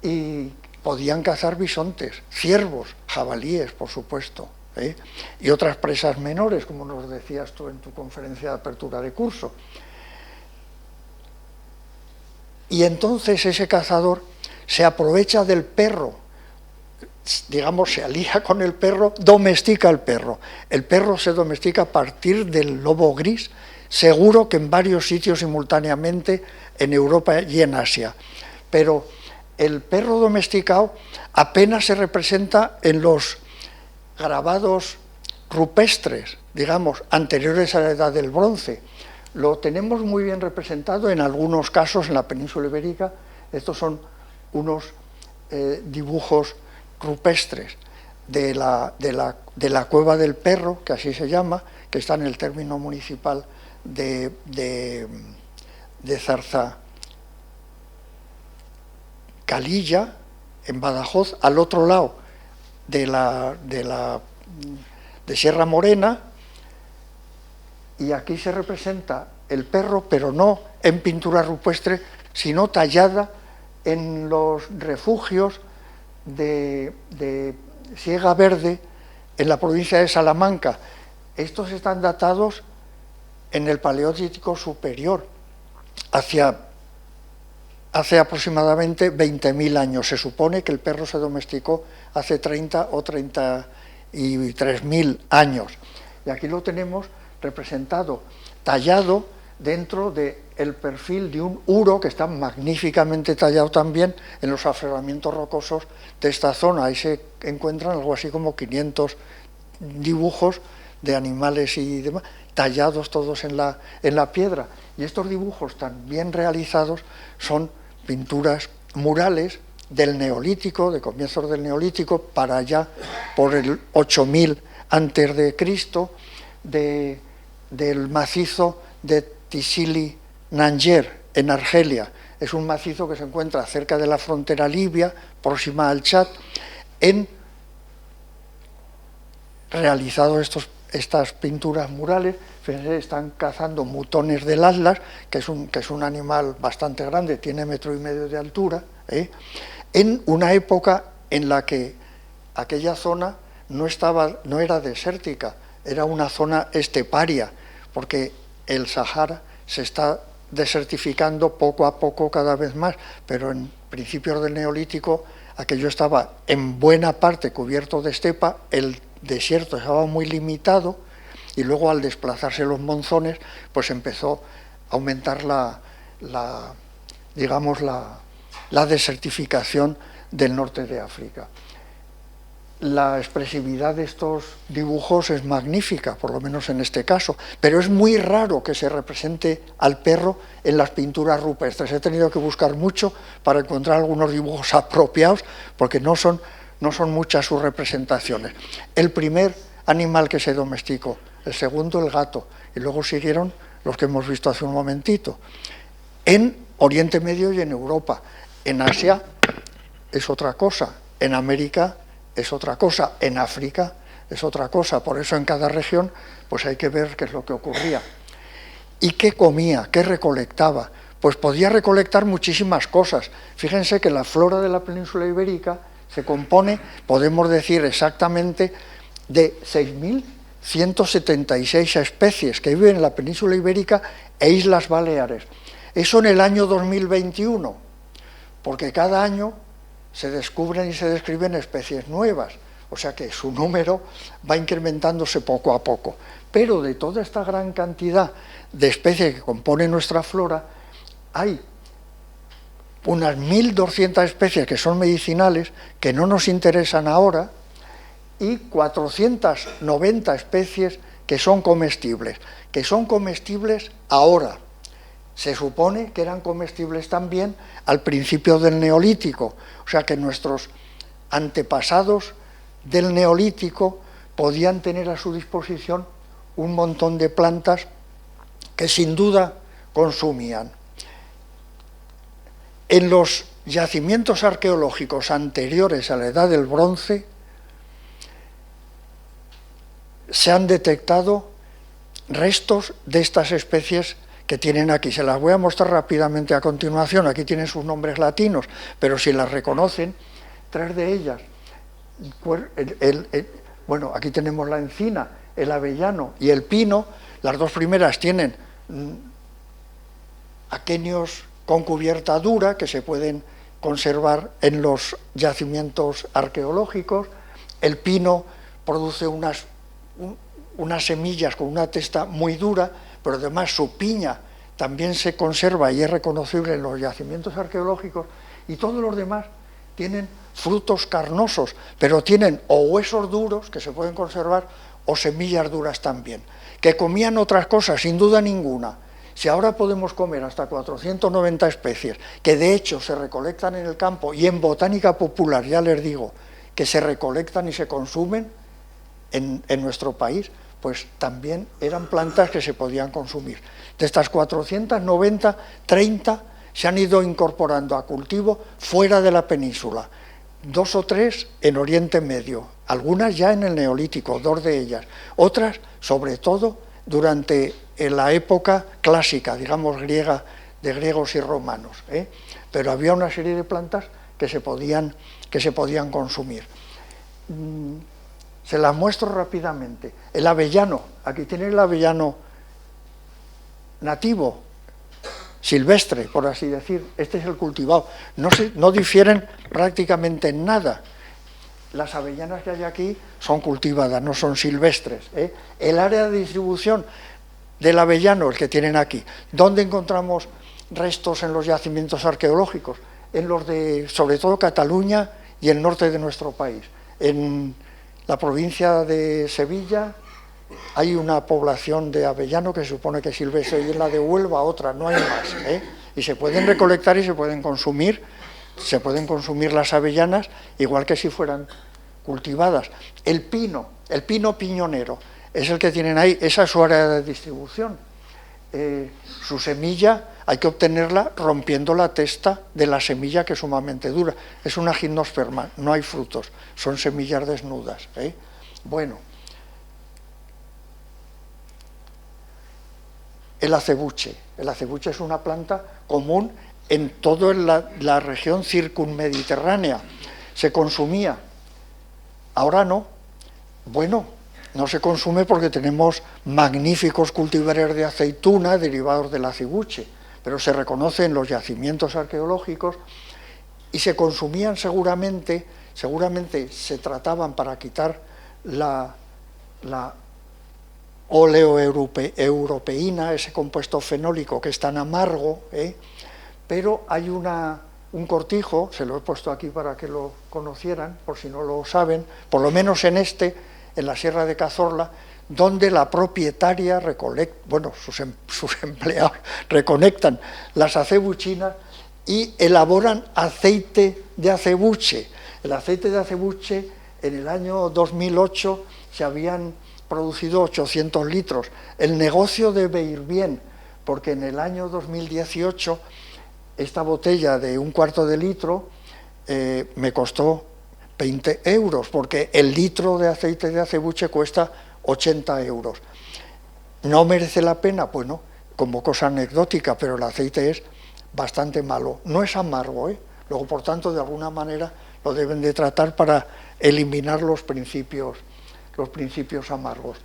Y podían cazar bisontes, ciervos, jabalíes, por supuesto, ¿eh? Y otras presas menores, como nos decías tú en tu conferencia de apertura de curso. Y entonces ese cazador se aprovecha del perro, digamos, se alía con el perro, domestica al perro. El perro se domestica a partir del lobo gris, seguro que en varios sitios simultáneamente en Europa y en Asia. Pero el perro domesticado apenas se representa en los grabados rupestres, digamos, anteriores a la Edad del Bronce. Lo tenemos muy bien representado en algunos casos en la península ibérica. Estos son unos dibujos rupestres de la Cueva del Perro, que así se llama, que está en el término municipal de Zarzalilla, en Badajoz, al otro lado de Sierra Morena, y aquí se representa el perro, pero no en pintura rupestre, sino tallada en los refugios de Siega Verde, en la provincia de Salamanca. Estos están datados en el Paleolítico superior, hace aproximadamente 20.000 años. Se supone que el perro se domesticó hace 30 o 33.000 años. Y aquí lo tenemos representado, tallado dentro del perfil de un uro, que está magníficamente tallado también en los afloramientos rocosos de esta zona. Ahí se encuentran algo así como 500 dibujos de animales y demás, tallados todos en la piedra. Y estos dibujos tan bien realizados son pinturas murales del Neolítico, de comienzos del Neolítico, para allá por el 8000 antes de Cristo, del macizo de Tisili Nanger, en Argelia. Es un macizo que se encuentra cerca de la frontera libia, próxima al Chad, realizado estas pinturas murales. Fíjense, están cazando mutones del Atlas, que es un animal bastante grande, tiene 1,5 metros de altura, en una época en la que aquella zona no era desértica, era una zona esteparia, porque el Sahara se está desertificando poco a poco cada vez más, pero en principios del Neolítico aquello estaba en buena parte cubierto de estepa, el desierto estaba muy limitado, y luego al desplazarse los monzones, pues empezó a aumentar la desertificación del norte de África. La expresividad de estos dibujos es magnífica, por lo menos en este caso, pero es muy raro que se represente al perro en las pinturas rupestres. He tenido que buscar mucho para encontrar algunos dibujos apropiados, porque no son muchas sus representaciones. El primer animal que se domesticó, el segundo el gato, y luego siguieron los que hemos visto hace un momentito. En Oriente Medio y en Europa. En Asia es otra cosa, en América es otra cosa, en África es otra cosa. Por eso en cada región pues hay que ver qué es lo que ocurría. ¿Y qué comía? ¿Qué recolectaba? Pues podía recolectar muchísimas cosas. Fíjense que la flora de la península ibérica se compone, podemos decir exactamente, de 6.176 especies que viven en la península ibérica e Islas Baleares. Eso en el año 2021, porque cada año se descubren y se describen especies nuevas, o sea que su número va incrementándose poco a poco. Pero de toda esta gran cantidad de especies que componen nuestra flora, hay unas 1.200 especies que son medicinales, que no nos interesan ahora, y 490 especies que son comestibles ahora. Se supone que eran comestibles también al principio del Neolítico, o sea que nuestros antepasados del Neolítico podían tener a su disposición un montón de plantas que sin duda consumían. En los yacimientos arqueológicos anteriores a la Edad del Bronce se han detectado restos de estas especies que tienen aquí. Se las voy a mostrar rápidamente a continuación. Aquí tienen sus nombres latinos, pero si las reconocen, 3 de ellas. Bueno, aquí tenemos la encina, el avellano y el pino. Las 2 primeras tienen aquenios con cubierta dura que se pueden conservar en los yacimientos arqueológicos. El pino produce unas semillas con una testa muy dura, pero además su piña también se conserva y es reconocible en los yacimientos arqueológicos, y todos los demás tienen frutos carnosos, pero tienen o huesos duros que se pueden conservar o semillas duras también. Que comían otras cosas, sin duda ninguna. Si ahora podemos comer hasta 490 especies, que de hecho se recolectan en el campo y en botánica popular, ya les digo, que se recolectan y se consumen en nuestro país, pues también eran plantas que se podían consumir. De estas 490, 30 se han ido incorporando a cultivo fuera de la península, 2 o 3 en Oriente Medio, algunas ya en el Neolítico, 2 de ellas, otras, sobre todo, durante la época clásica, digamos, griega, de griegos y romanos, pero había una serie de plantas que se podían consumir. Se las muestro rápidamente. El avellano, aquí tiene el avellano nativo, silvestre, por así decir. Este es el cultivado. No difieren prácticamente en nada. Las avellanas que hay aquí son cultivadas, no son silvestres. El área de distribución del avellano, el que tienen aquí. ¿Dónde encontramos restos en los yacimientos arqueológicos? En los de, sobre todo, Cataluña y el norte de nuestro país. En la provincia de Sevilla hay una población de avellano que se supone que es silvestre, y en la de Huelva otra, no hay más. Y se pueden recolectar y se pueden consumir las avellanas, igual que si fueran cultivadas. El pino piñonero, es el que tienen ahí, esa es su área de distribución. Su semilla hay que obtenerla rompiendo la testa de la semilla, que es sumamente dura. Es una gimnosperma, no hay frutos, son semillas desnudas. Bueno, el acebuche. El acebuche es una planta común en toda la región circunmediterránea. Se consumía, ahora no. Bueno, no se consume porque tenemos magníficos cultivares de aceituna derivados del acebuche, pero se reconoce en los yacimientos arqueológicos y se consumían seguramente se trataban para quitar la oleoeuropeína, ese compuesto fenólico que es tan amargo, pero hay un cortijo, se lo he puesto aquí para que lo conocieran, por si no lo saben, por lo menos en la Sierra de Cazorla, donde la propietaria sus empleados recolectan las acebuchinas y elaboran aceite de acebuche. El aceite de acebuche, en el año 2008 se habían producido 800 litros. El negocio debe ir bien, porque en el año 2018 esta botella de 1/4 de litro me costó 20 euros, porque el litro de aceite de acebuche cuesta 80 euros. ¿No merece la pena? Bueno, como cosa anecdótica, pero el aceite es bastante malo. No es amargo, Luego, por tanto, de alguna manera lo deben de tratar para eliminar los principios amargos.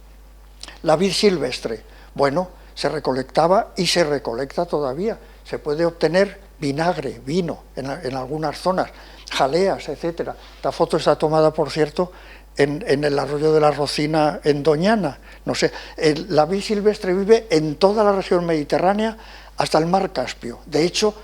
La vid silvestre, bueno, se recolectaba y se recolecta todavía. Se puede obtener vinagre, vino, en algunas zonas, jaleas, etcétera. Esta foto está tomada, por cierto, en el arroyo de la Rocina, en Doñana. No sé, la vid silvestre vive en toda la región mediterránea hasta el mar Caspio. De hecho,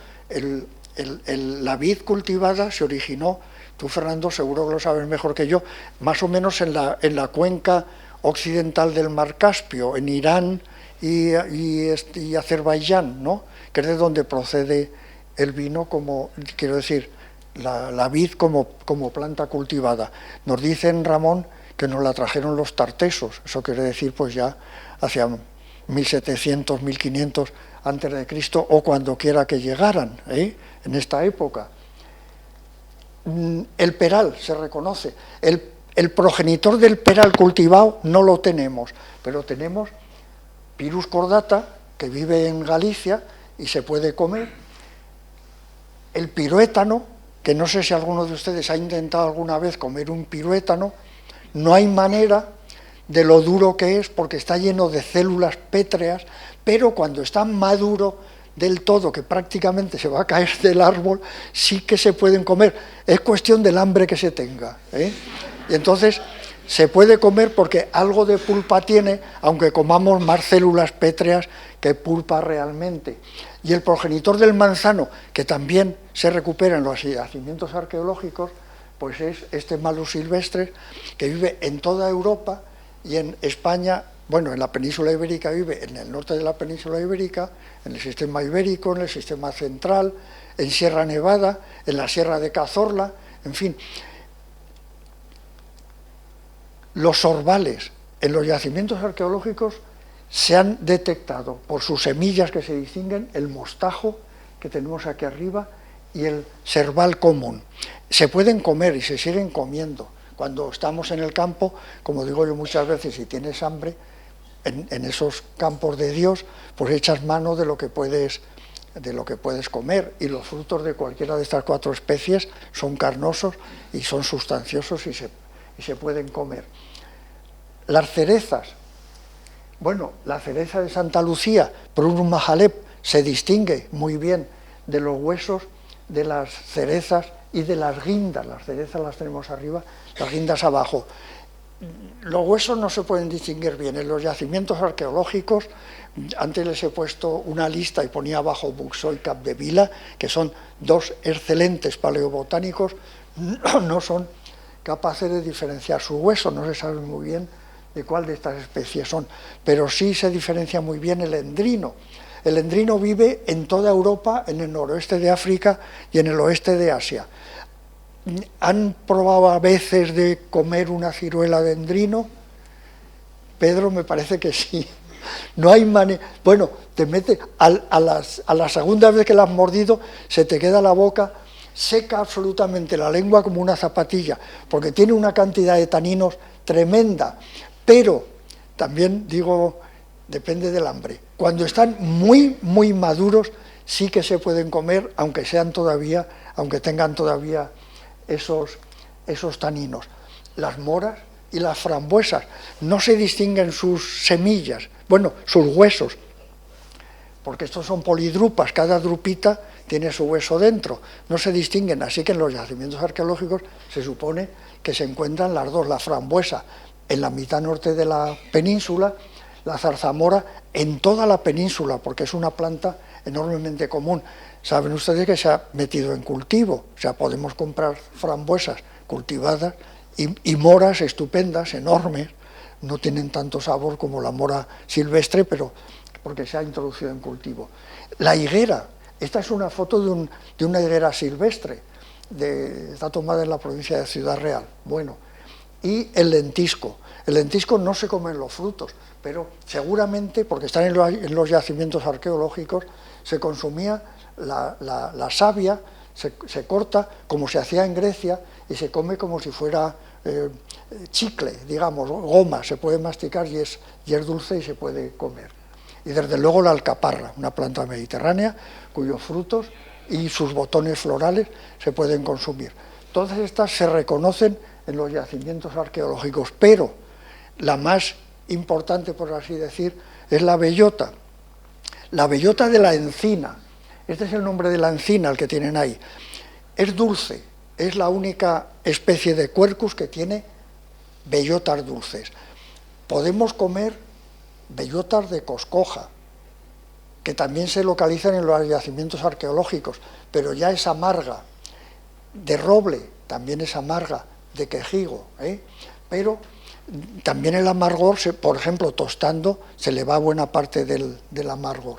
la vid cultivada se originó, tú, Fernando, seguro que lo sabes mejor que yo, más o menos en la cuenca occidental del mar Caspio, en Irán y Azerbaiyán, ¿no? Que es de donde procede el vino, como, quiero decir, la vid como planta cultivada. Nos dicen, Ramón, que nos la trajeron los tartesos, eso quiere decir pues ya hacia 1700, 1500 antes de Cristo, o cuando quiera que llegaran, en esta época. el peral se reconoce. El progenitor del peral cultivado no lo tenemos, pero tenemos Pyrus cordata, que vive en Galicia y se puede comer. El piruétano, que no sé si alguno de ustedes ha intentado alguna vez comer un piruétano, no hay manera de lo duro que es porque está lleno de células pétreas, pero cuando está maduro del todo, que prácticamente se va a caer del árbol, sí que se pueden comer. Es cuestión del hambre que se tenga, ¿eh? Y entonces se puede comer porque algo de pulpa tiene, aunque comamos más células pétreas que pulpa realmente. Y el progenitor del manzano, que también se recupera en los yacimientos arqueológicos, pues es este Malus silvestre, que vive en toda Europa y en España, bueno, en la península ibérica vive en el norte de la península ibérica, en el sistema ibérico, en el sistema central, en Sierra Nevada, en la Sierra de Cazorla, en fin. Los sorbales en los yacimientos arqueológicos se han detectado por sus semillas que se distinguen, el mostajo que tenemos aquí arriba y el serbal común. Se pueden comer y se siguen comiendo. Cuando estamos en el campo, como digo yo muchas veces, si tienes hambre, en esos campos de Dios, pues echas mano de lo que puedes comer, y los frutos de cualquiera de estas 4 especies son carnosos y son sustanciosos y se pueden comer. Las cerezas, bueno, la cereza de Santa Lucía, Prunus Mahaleb, se distingue muy bien de los huesos de las cerezas y de las guindas. Las cerezas las tenemos arriba, las guindas abajo. Los huesos no se pueden distinguir bien. En los yacimientos arqueológicos, antes les he puesto una lista y ponía abajo Buxó y Capdevila, que son 2 excelentes paleobotánicos, no son capaces de diferenciar sus huesos, no se sabe muy bien de cuál de estas especies son, pero sí se diferencia muy bien el endrino. El endrino vive en toda Europa, en el noroeste de África y en el oeste de Asia. ¿Han probado a veces de comer una ciruela de endrino? Pedro, me parece que sí. No hay manera. Bueno, te mete a la segunda vez que la has mordido, se te queda la boca seca absolutamente, la lengua como una zapatilla, porque tiene una cantidad de taninos tremenda. Pero también digo, depende del hambre. Cuando están muy, muy maduros, sí que se pueden comer, aunque tengan todavía esos taninos. Las moras y las frambuesas, no se distinguen sus semillas, bueno, sus huesos, porque estos son polidrupas, cada drupita tiene su hueso dentro, no se distinguen, así que en los yacimientos arqueológicos se supone que se encuentran las dos, la frambuesa en la mitad norte de la península, la zarzamora en toda la península, porque es una planta enormemente común. Saben ustedes que se ha metido en cultivo, o sea, podemos comprar frambuesas cultivadas y moras estupendas, enormes, no tienen tanto sabor como la mora silvestre, pero porque se ha introducido en cultivo. La higuera, esta es una foto de una higuera silvestre, está tomada en la provincia de Ciudad Real. Bueno, y el lentisco. El lentisco no se comen los frutos, pero seguramente, porque están en los yacimientos arqueológicos, se consumía la savia, se corta como se hacía en Grecia y se come como si fuera chicle, digamos, goma, se puede masticar y es dulce y se puede comer. Y desde luego la alcaparra, una planta mediterránea cuyos frutos y sus botones florales se pueden consumir. Todas estas se reconocen en los yacimientos arqueológicos, pero la más importante, por así decir, es la bellota. La bellota de la encina. Este es el nombre de la encina, el que tienen ahí. Es dulce, es la única especie de quercus que tiene bellotas dulces. Podemos comer bellotas de coscoja, que también se localizan en los yacimientos arqueológicos, pero ya es amarga. De roble también es amarga, de quejigo, pero también el amargor, por ejemplo, tostando, se le va buena parte del amargor.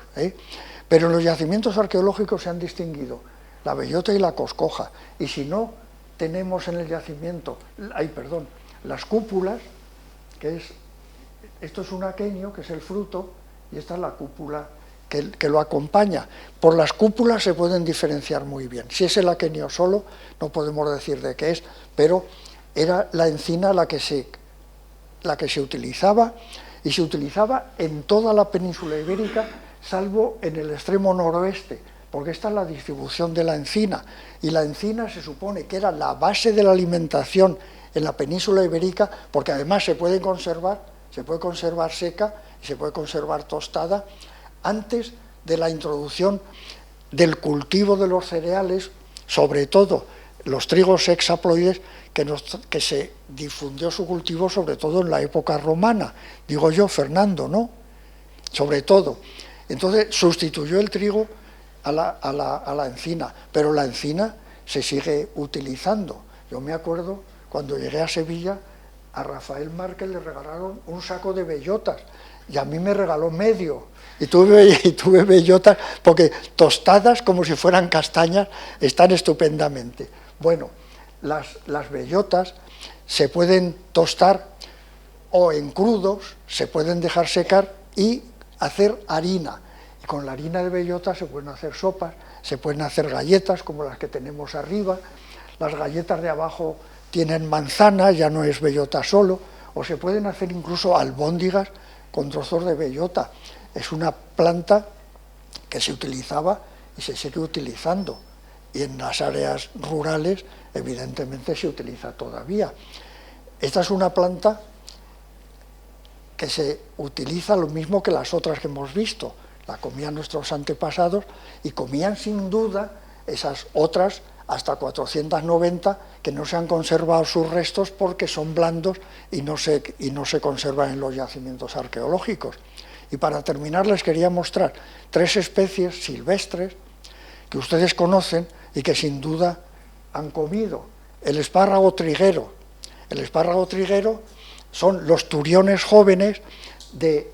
Pero en los yacimientos arqueológicos se han distinguido la bellota y la coscoja, y si no tenemos en el yacimiento, las cúpulas, esto es un aquenio, que es el fruto, y esta es la cúpula que lo acompaña. Por las cúpulas se pueden diferenciar muy bien. Si es el aquenio solo, no podemos decir de qué es, pero era la encina la que se utilizaba, y se utilizaba en toda la península ibérica, salvo en el extremo noroeste, porque esta es la distribución de la encina, y la encina se supone que era la base de la alimentación en la península ibérica, porque además se puede conservar seca y se puede conservar tostada, antes de la introducción del cultivo de los cereales, sobre todo los trigos hexaploides, que se difundió su cultivo sobre todo en la época romana, digo yo, Fernando, ¿no? Sobre todo. Entonces sustituyó el trigo a la encina, pero la encina se sigue utilizando. Yo me acuerdo, cuando llegué a Sevilla, a Rafael Márquez le regalaron un saco de bellotas, y a mí me regaló medio, y tuve bellotas, porque tostadas como si fueran castañas, están estupendamente. Bueno, las bellotas se pueden tostar o en crudos, se pueden dejar secar y hacer harina. Y con la harina de bellota se pueden hacer sopas, se pueden hacer galletas como las que tenemos arriba. Las galletas de abajo tienen manzana, ya no es bellota solo, o se pueden hacer incluso albóndigas con trozos de bellota. Es una planta que se utilizaba y se sigue utilizando, y en las áreas rurales evidentemente se utiliza todavía. Esta es una planta que se utiliza lo mismo que las otras que hemos visto. La comían nuestros antepasados y comían sin duda esas otras hasta 490 que no se han conservado sus restos porque son blandos y no se conservan en los yacimientos arqueológicos. Y para terminar les quería mostrar 3 especies silvestres que ustedes conocen y que sin duda han comido. El espárrago triguero. El espárrago triguero son los turiones jóvenes de,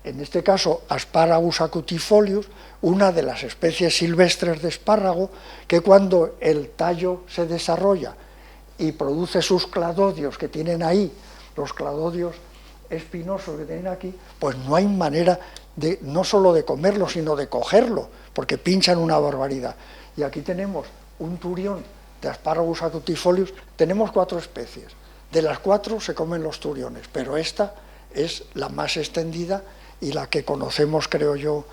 en este caso, Asparagus acutifolius, una de las especies silvestres de espárrago, que cuando el tallo se desarrolla y produce sus cladodios que tienen ahí, los cladodios espinosos que tienen aquí, pues no hay manera de, no solo de comerlo, sino de cogerlo, porque pinchan una barbaridad. Y aquí tenemos un turión de Asparagus acutifolius, tenemos 4 especies, de las 4 se comen los turiones, pero esta es la más extendida y la que conocemos, creo yo,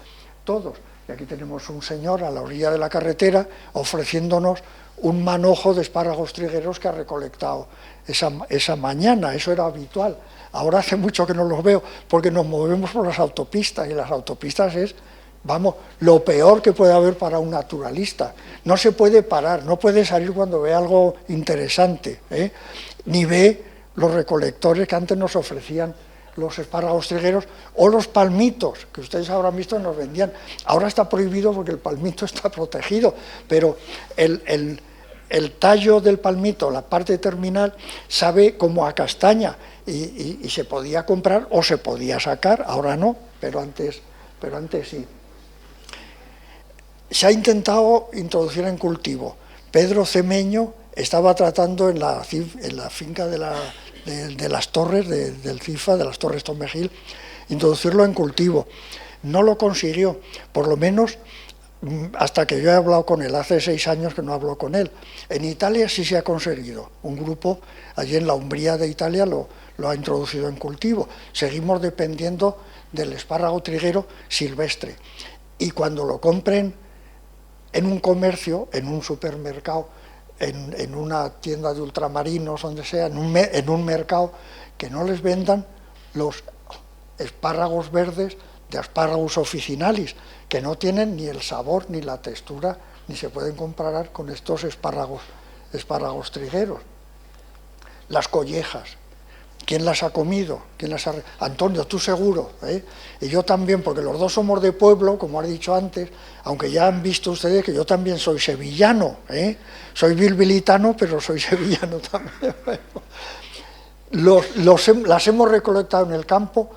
todos. Y aquí tenemos un señor a la orilla de la carretera ofreciéndonos un manojo de espárragos trigueros que ha recolectado esa mañana. Eso era habitual. Ahora hace mucho que no los veo porque nos movemos por las autopistas, y las autopistas es, vamos, lo peor que puede haber para un naturalista. No se puede parar, no puede salir cuando ve algo interesante, ni ve los recolectores que antes nos ofrecían los espárragos trigueros, o los palmitos, que ustedes habrán visto nos vendían. Ahora está prohibido porque el palmito está protegido, pero el tallo del palmito, la parte terminal, sabe como a castaña, y se podía comprar o se podía sacar, ahora no, pero antes sí. Se ha intentado introducir en cultivo. Pedro Cemeño estaba tratando en la finca de las Torres, del CIFA, de las Torres Tomejil, introducirlo en cultivo. No lo consiguió, por lo menos hasta que yo he hablado con él. Hace 6 años que no hablo con él. En Italia sí se ha conseguido. Un grupo allí en la Umbría de Italia lo ha introducido en cultivo. Seguimos dependiendo del espárrago triguero silvestre. Y cuando lo compren en un comercio, en un supermercado, en una tienda de ultramarinos, donde sea, en un mercado, que no les vendan los espárragos verdes de Asparagus officinalis, que no tienen ni el sabor ni la textura, ni se pueden comparar con estos espárragos trigueros. Las collejas, ¿quién las ha comido? Antonio, tú seguro, y yo también, porque los dos somos de pueblo, como has dicho antes, aunque ya han visto ustedes que yo también soy sevillano, soy bilbilitano, pero soy sevillano también. Las hemos recolectado en el campo,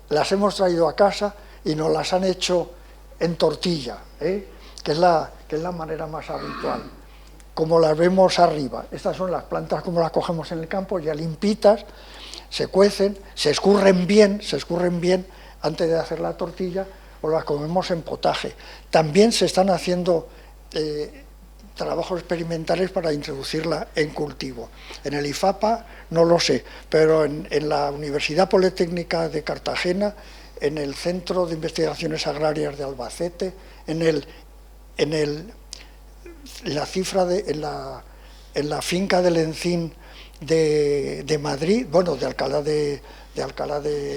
las hemos traído a casa y nos las han hecho en tortilla, que es la manera más habitual, como las vemos arriba. Estas son las plantas como las cogemos en el campo, ya limpitas, se cuecen, se escurren bien antes de hacer la tortilla, o la comemos en potaje. También se están haciendo trabajos experimentales para introducirla en cultivo. En el IFAPA no lo sé, pero en la Universidad Politécnica de Cartagena, en el Centro de Investigaciones Agrarias de Albacete, en la finca del Encín de Madrid, bueno, de Alcalá de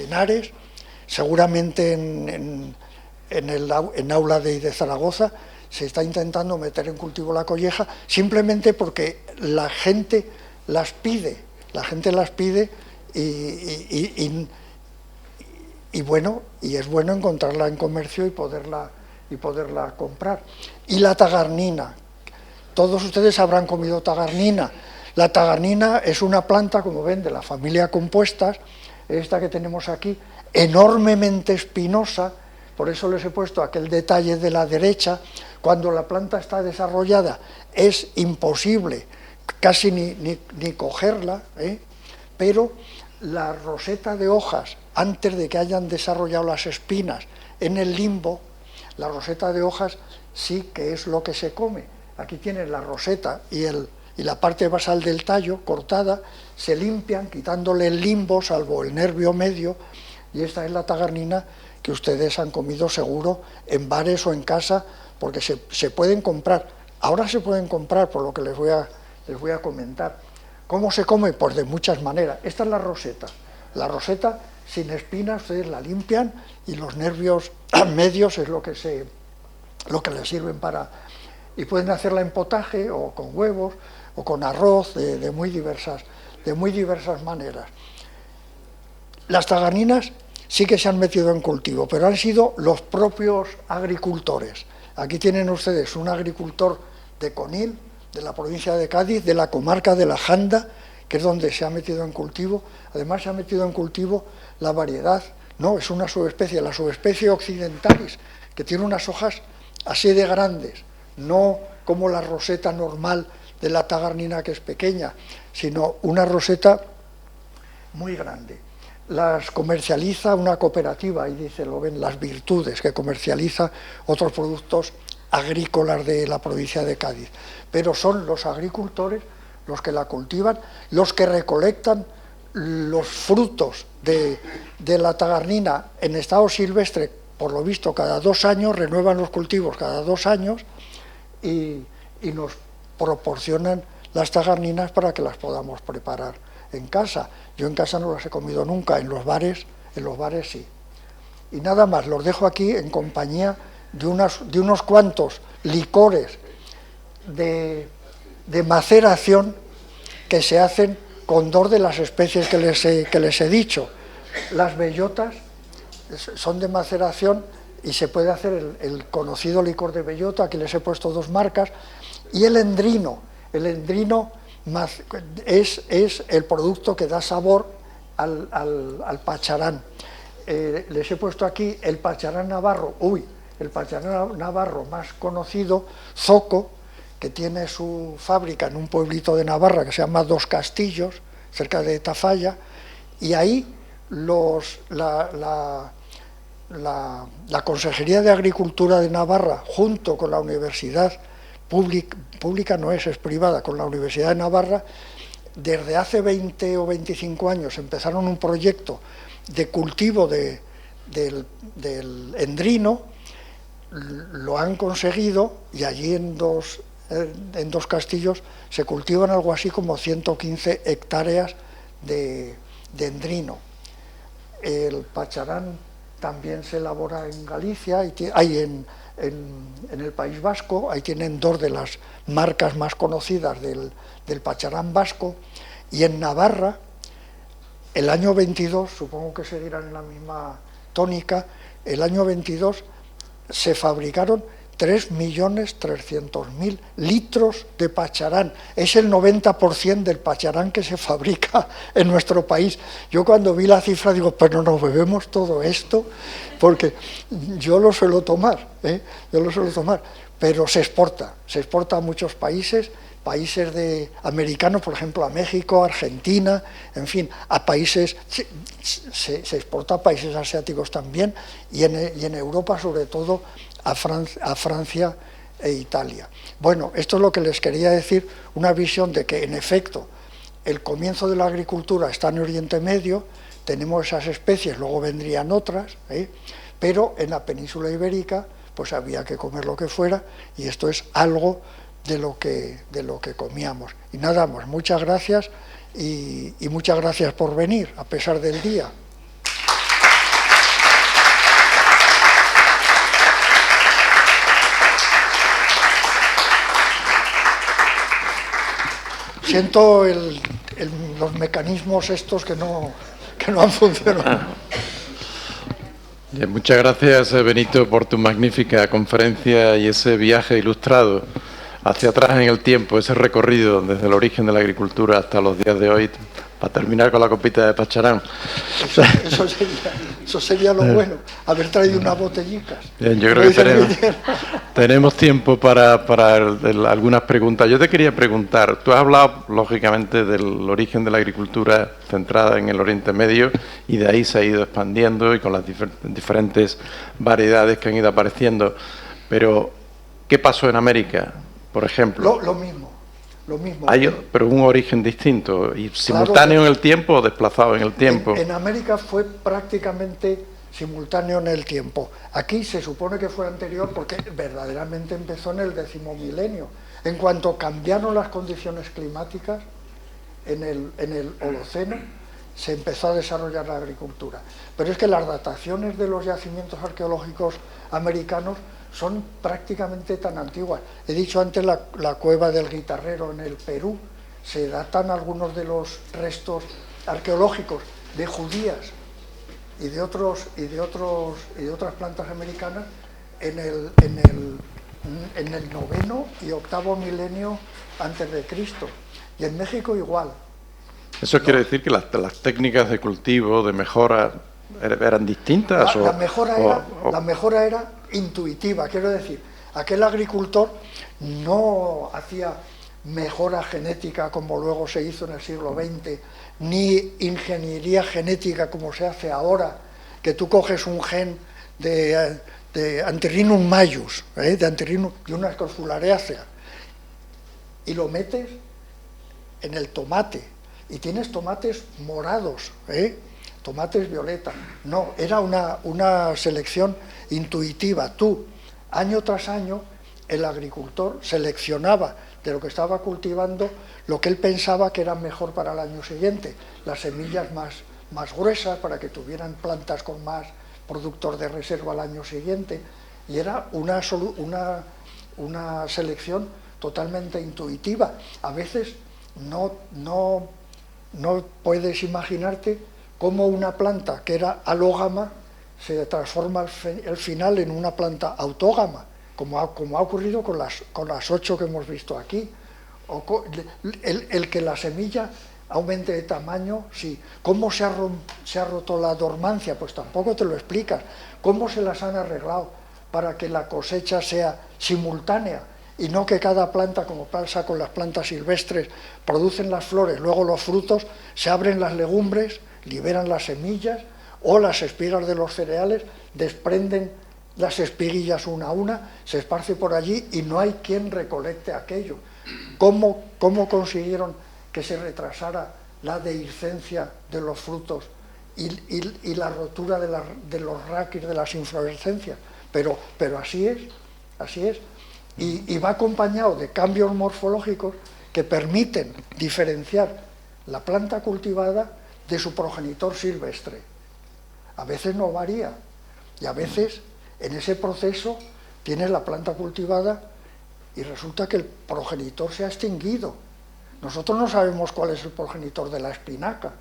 Henares, seguramente en Aula de Zaragoza, se está intentando meter en cultivo la colleja, simplemente porque la gente las pide y es bueno encontrarla en comercio y poderla comprar. Y la tagarnina, todos ustedes habrán comido tagarnina. La tagarnina es una planta, como ven, de la familia compuestas, esta que tenemos aquí, enormemente espinosa, por eso les he puesto aquel detalle de la derecha. Cuando la planta está desarrollada es imposible casi ni cogerla, pero la roseta de hojas, antes de que hayan desarrollado las espinas en el limbo, la roseta de hojas sí que es lo que se come. Aquí tienen la roseta y la parte basal del tallo cortada, se limpian quitándole el limbo, salvo el nervio medio, y esta es la tagarnina que ustedes han comido seguro en bares o en casa, porque se pueden comprar. Ahora se pueden comprar, por lo que les voy a comentar. ¿Cómo se come? Pues de muchas maneras. Esta es la roseta. La roseta sin espinas, ustedes la limpian y los nervios medios es lo que les sirven para... Y pueden hacerla en potaje o con huevos o con arroz, de muy diversas maneras. Las tagarninas sí que se han metido en cultivo, pero han sido los propios agricultores. Aquí tienen ustedes un agricultor de Conil, de la provincia de Cádiz, de la comarca de la Janda, que es donde se ha metido en cultivo. Además se ha metido en cultivo la variedad, no, es una subespecie, la subespecie occidentalis, que tiene unas hojas así de grandes, no como la roseta normal de la tagarnina, que es pequeña, sino una roseta muy grande. Las comercializa una cooperativa, ahí dice, lo ven, Las Virtudes, que comercializa otros productos agrícolas de la provincia de Cádiz. Pero son los agricultores los que la cultivan, los que recolectan los frutos de la tagarnina en estado silvestre, por lo visto cada 2 años, renuevan los cultivos cada 2 años y nos proporcionan las tagarninas para que las podamos preparar en casa. Yo en casa no las he comido nunca, en los bares sí. Y nada más, los dejo aquí en compañía de unos cuantos licores de maceración que se hacen con 2 de las especies que les he dicho. Las bellotas son de maceración y se puede hacer el conocido licor de bellota, aquí les he puesto 2 marcas, y el endrino. El endrino es el producto que da sabor al pacharán. Les he puesto aquí el pacharán navarro, el pacharán navarro más conocido, Zoco, que tiene su fábrica en un pueblito de Navarra que se llama Dos Castillos, cerca de Tafalla, y ahí la Consejería de Agricultura de Navarra, junto con la Universidad pública no es privada, con la Universidad de Navarra, desde hace 20 o 25 años empezaron un proyecto de cultivo del endrino, lo han conseguido, y allí en Dos Castillos se cultivan algo así como 115 hectáreas de endrino. El pacharán también se elabora en Galicia, en el País Vasco, ahí tienen 2 de las marcas más conocidas del pacharán vasco, y en Navarra, el año 22, supongo que seguirán en la misma tónica, el año 22 se fabricaron 3.300.000 litros de pacharán. Es el 90% del pacharán que se fabrica en nuestro país. Yo cuando vi la cifra digo, pero nos bebemos todo esto, porque yo lo suelo tomar, pero se exporta a muchos países, países americanos, por ejemplo, a México, Argentina, en fin, a países, se exporta a países asiáticos también, y en Europa sobre todo a Francia e Italia. Bueno, esto es lo que les quería decir, una visión de que en efecto el comienzo de la agricultura está en Oriente Medio, tenemos esas especies, luego vendrían otras, pero en la península ibérica pues había que comer lo que fuera, y esto es algo de lo que comíamos. Y nada más, muchas gracias y muchas gracias por venir, a pesar del día. Siento los mecanismos estos que no han funcionado. Bien, muchas gracias, Benito, por tu magnífica conferencia y ese viaje ilustrado hacia atrás en el tiempo, ese recorrido desde el origen de la agricultura hasta los días de hoy, para terminar con la copita de Pacharán. Eso sería lo bueno, haber traído unas botellitas. Bien, yo creo que tenemos tiempo para algunas preguntas. Yo te quería preguntar, tú has hablado, lógicamente, del origen de la agricultura centrada en el Oriente Medio, y de ahí se ha ido expandiendo y con las diferentes variedades que han ido apareciendo. Pero, ¿qué pasó en América, por ejemplo? Lo mismo. Pero un origen distinto, y simultáneo en el tiempo o desplazado en el tiempo. En América fue prácticamente simultáneo en el tiempo. Aquí se supone que fue anterior porque verdaderamente empezó en el 10º milenio. En cuanto cambiaron las condiciones climáticas en el Holoceno, se empezó a desarrollar la agricultura. Pero es que las dataciones de los yacimientos arqueológicos americanos son prácticamente tan antiguas. He dicho antes la cueva del Guitarrero en el Perú, se datan algunos de los restos arqueológicos de judías y de otras plantas americanas en el 9º y 8º milenio antes de Cristo. Y en México igual. ¿Eso quiere decir que las técnicas de cultivo, de mejora, eran distintas? La mejora era intuitiva, quiero decir, aquel agricultor no hacía mejora genética como luego se hizo en el siglo XX, ni ingeniería genética como se hace ahora, que tú coges un gen de Antirrhinum majus, de Antirrhinum y una Scrofulariacea, y lo metes en el tomate, y tienes tomates morados, tomates violeta. No, era una selección intuitiva. Tú, año tras año, el agricultor seleccionaba de lo que estaba cultivando lo que él pensaba que era mejor para el año siguiente. Las semillas más gruesas para que tuvieran plantas con más productos de reserva al año siguiente. Y era una selección totalmente intuitiva. A veces no puedes imaginarte cómo una planta que era alógama se transforma al final en una planta autógama, como ha ocurrido con las 8 que hemos visto aquí. El que la semilla aumente de tamaño, sí. ¿Cómo se ha roto la dormancia? Pues tampoco te lo explicas. ¿Cómo se las han arreglado para que la cosecha sea simultánea y no que cada planta, como pasa con las plantas silvestres, producen las flores, luego los frutos, se abren las legumbres, liberan las semillas, o las espigas de los cereales desprenden las espiguillas una a una, se esparce por allí y no hay quien recolecte aquello? ¿Cómo consiguieron que se retrasara la dehiscencia de los frutos y la rotura de los raquis de las inflorescencias? Pero así es. Y va acompañado de cambios morfológicos que permiten diferenciar la planta cultivada de su progenitor silvestre. A veces no varía, y a veces en ese proceso tienes la planta cultivada y resulta que el progenitor se ha extinguido. Nosotros no sabemos cuál es el progenitor de la espinaca,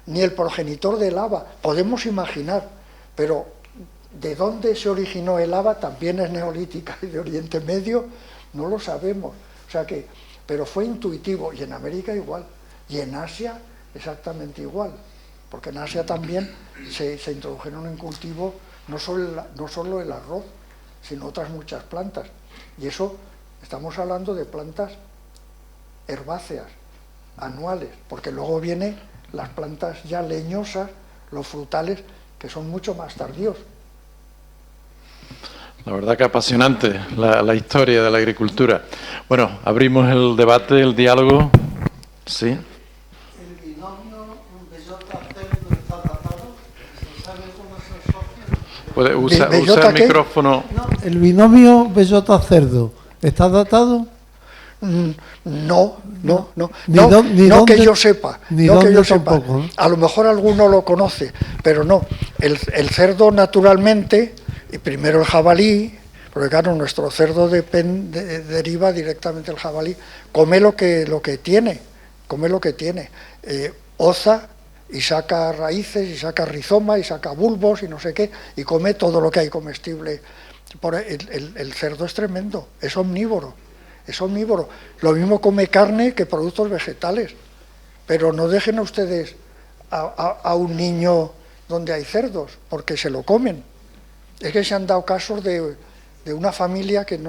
ni el progenitor del haba. Podemos imaginar, pero ¿de dónde se originó el haba? También es neolítica y de Oriente Medio, no lo sabemos. O sea que, pero fue intuitivo, y en América igual, y en Asia exactamente igual, porque en Asia también se introdujeron en cultivo no solo el arroz, sino otras muchas plantas. Y eso, estamos hablando de plantas herbáceas, anuales, porque luego vienen las plantas ya leñosas, los frutales, que son mucho más tardíos. La verdad que apasionante la historia de la agricultura. Bueno, abrimos el debate, el diálogo. Sí. El binomio bellota-cerdo está datado. ¿Se sabe cómo se asocia? Puede usar el micrófono. No, el binomio bellota-cerdo está datado. No Ni que yo sepa, ni no que dónde yo sepa. tampoco, ¿no? A lo mejor alguno lo conoce, pero no. El cerdo naturalmente, y primero el jabalí, porque claro, nuestro cerdo deriva directamente del jabalí, come lo que tiene, oza y saca raíces y saca rizoma y saca bulbos y no sé qué, y come todo lo que hay comestible. El cerdo es tremendo, es omnívoro. Lo mismo come carne que productos vegetales. Pero no dejen a ustedes a un niño donde hay cerdos, porque se lo comen. Es que se han dado casos de una familia que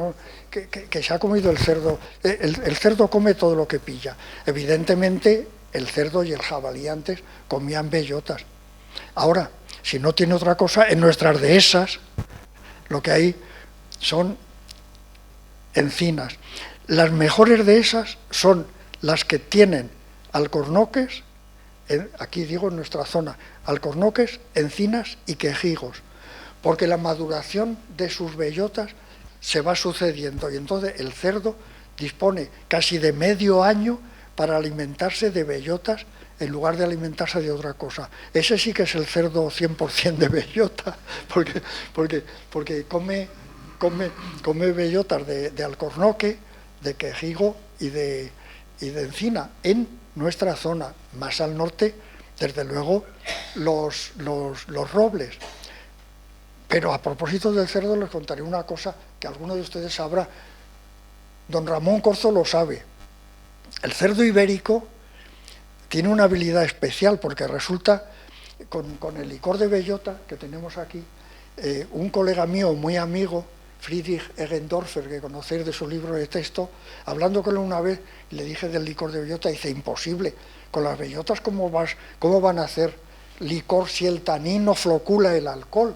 se ha comido el cerdo. El cerdo come todo lo que pilla. Evidentemente, el cerdo y el jabalí antes comían bellotas. Ahora, si no tiene otra cosa, en nuestras dehesas lo que hay son encinas. Las mejores dehesas son las que tienen alcornoques, aquí digo en nuestra zona, alcornoques, encinas y quejigos, porque la maduración de sus bellotas se va sucediendo y entonces el cerdo dispone casi de medio año para alimentarse de bellotas en lugar de alimentarse de otra cosa. Ese sí que es el cerdo 100% de bellota, porque come bellotas de alcornoque, de quejigo y de encina en nuestra zona. Más al norte, desde luego, los robles. Pero a propósito del cerdo les contaré una cosa que alguno de ustedes sabrá. Don Ramón Corzo lo sabe. El cerdo ibérico tiene una habilidad especial porque resulta, con el licor de bellota que tenemos aquí, un colega mío muy amigo, Friedrich Eggendorfer, que conocéis de su libro de texto, hablando con él una vez, le dije del licor de bellota, dice, imposible, con las bellotas ¿cómo van a hacer licor si el tanino flocula el alcohol?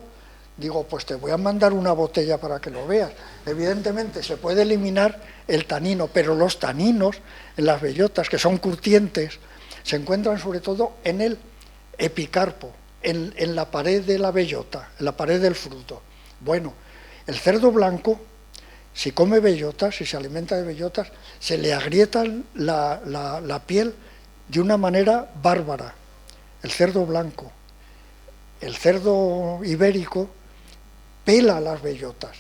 Digo, pues te voy a mandar una botella para que lo veas. Evidentemente se puede eliminar el tanino, pero los taninos en las bellotas, que son curtientes, se encuentran sobre todo en el epicarpo, en la pared de la bellota, en la pared del fruto. Bueno, el cerdo blanco, si come bellotas, si se alimenta de bellotas, se le agrieta la piel de una manera bárbara. El cerdo blanco. El cerdo ibérico pela las bellotas.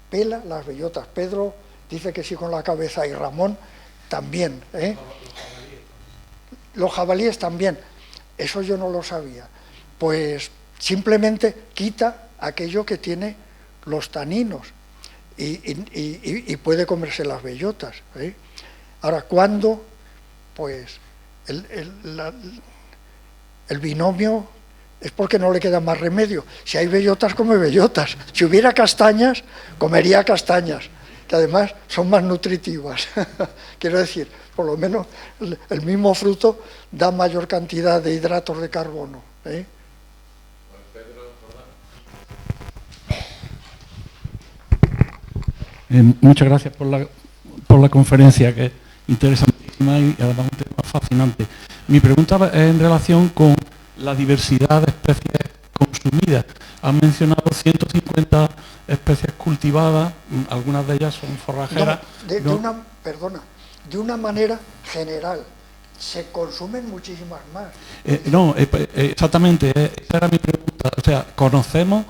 Pedro dice que sí con la cabeza y Ramón también. Los jabalíes también. Eso yo no lo sabía. Pues simplemente quita aquello que tiene los taninos y puede comerse las bellotas. Ahora, ¿cuándo? Pues el binomio es porque no le queda más remedio. Si hay bellotas, come bellotas. Si hubiera castañas, comería castañas, que además son más nutritivas. Quiero decir, por lo menos el mismo fruto da mayor cantidad de hidratos de carbono. Muchas gracias por la conferencia, que es interesantísima y además un tema fascinante. Mi pregunta es en relación con la diversidad de especies consumidas. Han mencionado 150 especies cultivadas, algunas de ellas son forrajeras. De una manera general, se consumen muchísimas más. Exactamente, esa era mi pregunta. O sea, ¿conocemos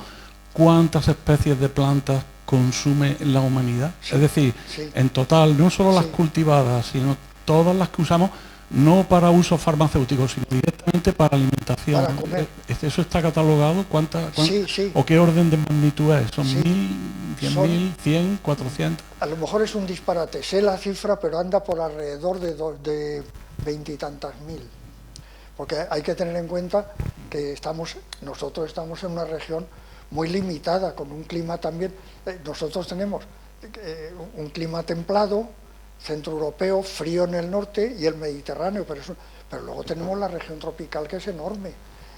cuántas especies de plantas consume la humanidad? Sí, es decir, sí, en total, no solo las cultivadas, sino todas las que usamos, no para uso farmacéutico, sino directamente para alimentación. Para comer. ¿Eso está catalogado? Sí. ¿O qué orden de magnitud es? ¿Son 1.000, 100.000, 100, 400? A lo mejor es un disparate, sé la cifra, pero anda por alrededor de 20 y tantas mil. Porque hay que tener en cuenta que nosotros estamos en una región muy limitada, con un clima también. Nosotros tenemos un clima templado centroeuropeo, frío en el norte, y el Mediterráneo, pero luego tenemos la región tropical, que es enorme,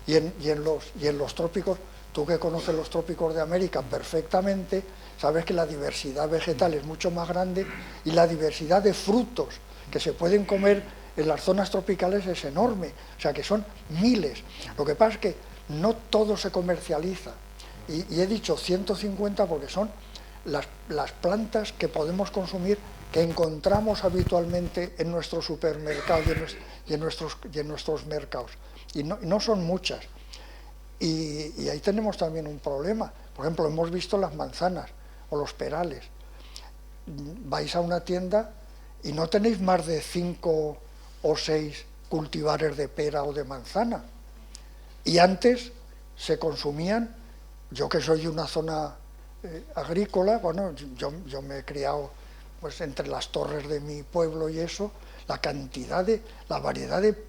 y en los trópicos, tú que conoces los trópicos de América perfectamente, sabes que la diversidad vegetal es mucho más grande y la diversidad de frutos que se pueden comer en las zonas tropicales es enorme, o sea que son miles. Lo que pasa es que no todo se comercializa, y he dicho 150 porque son las plantas que podemos consumir, que encontramos habitualmente en nuestros supermercados y en nuestros mercados, y no son muchas. Y ahí tenemos también un problema. Por ejemplo, hemos visto las manzanas o los perales. Vais a una tienda y no tenéis más de 5 o 6 cultivares de pera o de manzana. Y antes se consumían, yo que soy de una zona agrícola, bueno, yo me he criado pues entre las torres de mi pueblo y eso, la variedad de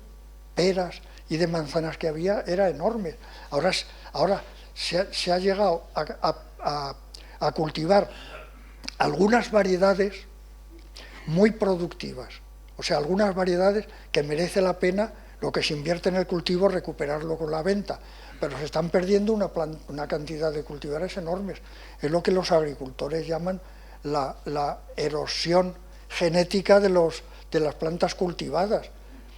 peras y de manzanas que había era enorme. Ahora se ha llegado a cultivar algunas variedades muy productivas, o sea, algunas variedades que merece la pena lo que se invierte en el cultivo recuperarlo con la venta, pero se están perdiendo una cantidad de cultivares enormes. Es lo que los agricultores llaman la erosión genética de las plantas cultivadas.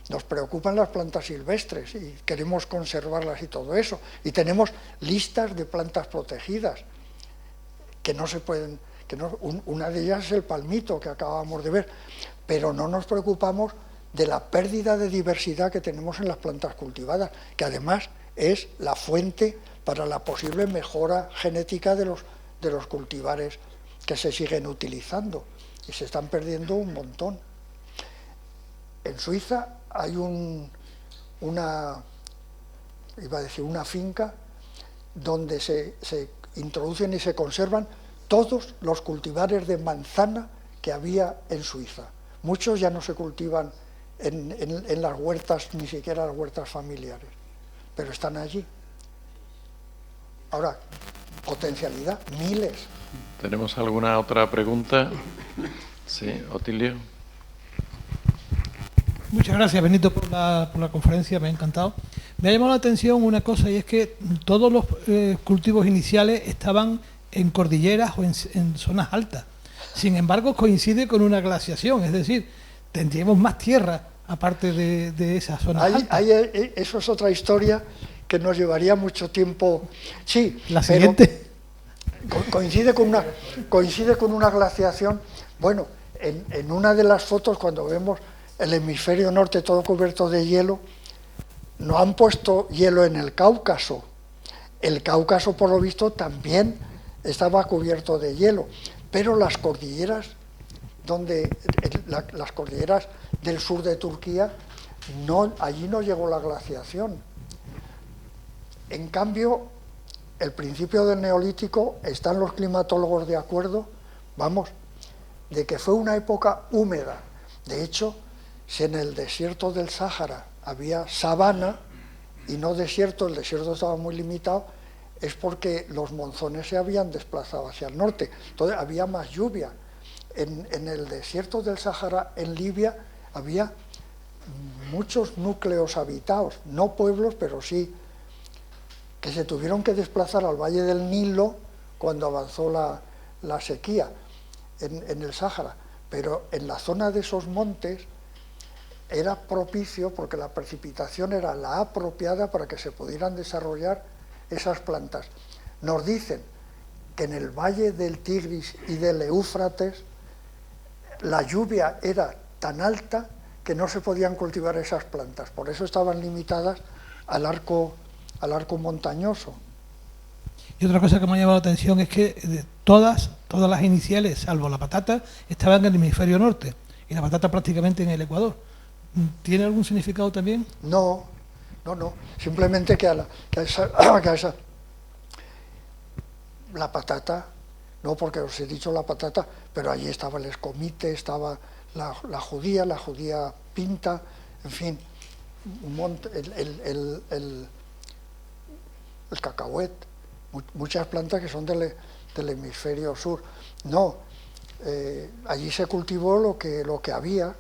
Nos preocupan las plantas silvestres y queremos conservarlas y todo eso. Y tenemos listas de plantas protegidas que no se pueden... una de ellas es el palmito, que acabamos de ver, pero no nos preocupamos de la pérdida de diversidad que tenemos en las plantas cultivadas, que además es la fuente para la posible mejora genética de los cultivares que se siguen utilizando, y se están perdiendo un montón. En Suiza hay una finca donde se introducen y se conservan todos los cultivares de manzana que había en Suiza. Muchos ya no se cultivan en las huertas, ni siquiera las huertas familiares, pero están allí. Ahora, potencialidad, miles. ¿Tenemos alguna otra pregunta? Sí, Otilio. Muchas gracias, Benito, por la conferencia, me ha encantado. Me ha llamado la atención una cosa, y es que todos los cultivos iniciales estaban en cordilleras o en zonas altas. Sin embargo, coincide con una glaciación, es decir, tendríamos más tierra aparte de esas zonas altas. Eso es otra historia que nos llevaría mucho tiempo. Sí, la siguiente. Coincide con una glaciación. Bueno, en una de las fotos, cuando vemos el hemisferio norte todo cubierto de hielo, no han puesto hielo en el Cáucaso. El Cáucaso, por lo visto, también estaba cubierto de hielo, pero las cordilleras las cordilleras del sur de Turquía, allí no llegó la glaciación. En cambio, el principio del Neolítico, están los climatólogos de acuerdo, de que fue una época húmeda. De hecho, si en el desierto del Sáhara había sabana y no desierto, el desierto estaba muy limitado, es porque los monzones se habían desplazado hacia el norte, entonces había más lluvia. En el desierto del Sáhara, en Libia, había muchos núcleos habitados, no pueblos, pero sí, que se tuvieron que desplazar al valle del Nilo cuando avanzó la sequía en el Sáhara. Pero en la zona de esos montes era propicio, porque la precipitación era la apropiada para que se pudieran desarrollar esas plantas. Nos dicen que en el valle del Tigris y del Éufrates la lluvia era tan alta que no se podían cultivar esas plantas, por eso estaban limitadas al arco montañoso. Y otra cosa que me ha llamado la atención es que todas las iniciales, salvo la patata, estaban en el hemisferio norte, y la patata prácticamente en el Ecuador. ¿Tiene algún significado también? No, simplemente que la patata, no porque os he dicho la patata, pero allí estaba el escomite, estaba la judía pinta, en fin, el cacahuet, muchas plantas que son del hemisferio sur. No, allí se cultivó lo que había.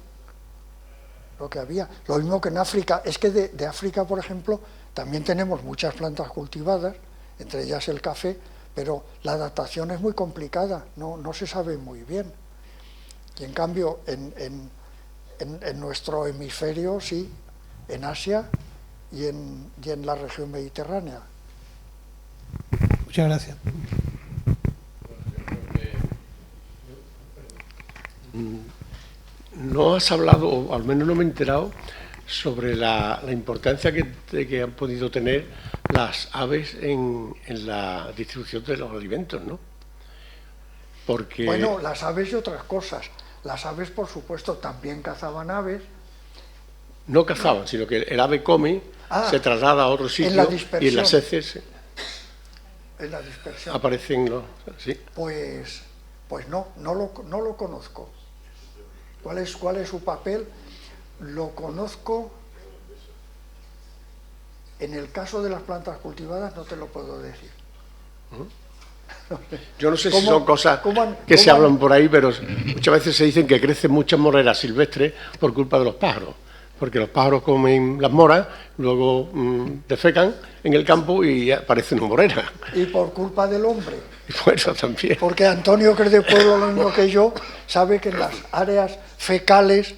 Lo mismo que en África. Es que de África, por ejemplo, también tenemos muchas plantas cultivadas, entre ellas el café, pero la adaptación es muy complicada, no se sabe muy bien. Y en cambio, en nuestro hemisferio, sí, en Asia y en la región mediterránea. Muchas gracias. No has hablado, o al menos no me he enterado, sobre la importancia que han podido tener las aves en la distribución de los alimentos, ¿no? Porque... Bueno, las aves y otras cosas. Las aves, por supuesto, también cazaban aves. No cazaban, sino que el ave come, se traslada a otro sitio y en las heces en la dispersión aparecen los... ¿Sí? Pues no lo conozco. ¿Cuál es su papel? Lo conozco. En el caso de las plantas cultivadas no te lo puedo decir. Yo no sé si son cosas que se hablan por ahí, pero muchas veces se dicen que crecen muchas moreras silvestres por culpa de los pájaros, porque los pájaros comen las moras, luego defecan en el campo y aparece una morera. Y por culpa del hombre. Y por eso también. Porque Antonio, que es de pueblo lo mismo que yo, sabe que en las áreas fecales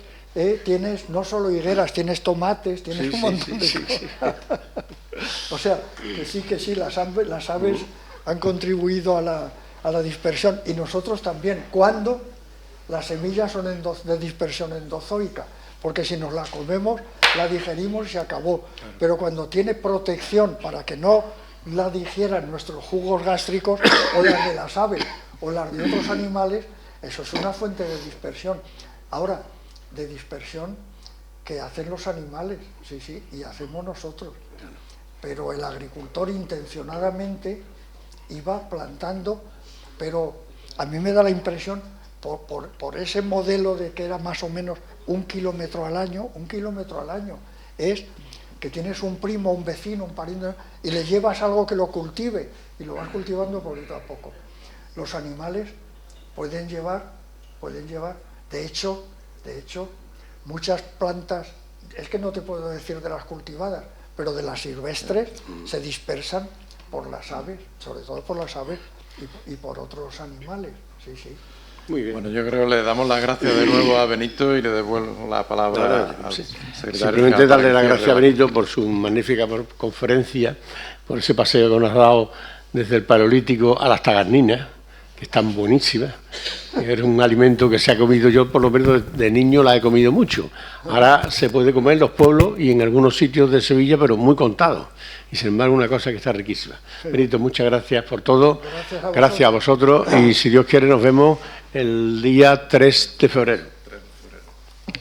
tienes no solo higueras, tienes tomates, tienes un montón de cosas. O sea, que sí, las aves han contribuido a la dispersión, y nosotros también, cuando las semillas son de dispersión endozoica, porque si nos la comemos, la digerimos y se acabó. Pero cuando tiene protección para que no la digieran nuestros jugos gástricos, o las de las aves, o las de otros animales, eso es una fuente de dispersión. Ahora, de dispersión que hacen los animales, sí, y hacemos nosotros. Pero el agricultor intencionadamente iba plantando, pero a mí me da la impresión, por ese modelo de que era más o menos 1 kilómetro al año, es que tienes un primo, un vecino, un pariente, y le llevas algo que lo cultive, y lo vas cultivando poquito a poco. Los animales pueden llevar, de hecho, muchas plantas, es que no te puedo decir de las cultivadas, pero de las silvestres se dispersan por las aves, sobre todo por las aves y por otros animales, sí. Muy bien. Bueno, yo creo que le damos las gracias de nuevo a Benito y le devuelvo la palabra al secretario. Simplemente darle las gracias a Benito por su magnífica conferencia, por ese paseo que nos ha dado desde el Paleolítico a las tagarninas, que están buenísimas. Es un alimento que se ha comido yo, por lo menos de niño la he comido mucho. Ahora se puede comer en los pueblos y en algunos sitios de Sevilla, pero muy contados. Y sin embargo, una cosa que está riquísima. Sí. Benito, muchas gracias por todo. Gracias a vosotros. Y si Dios quiere, nos vemos el día 3 de febrero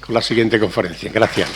con la siguiente conferencia. Gracias.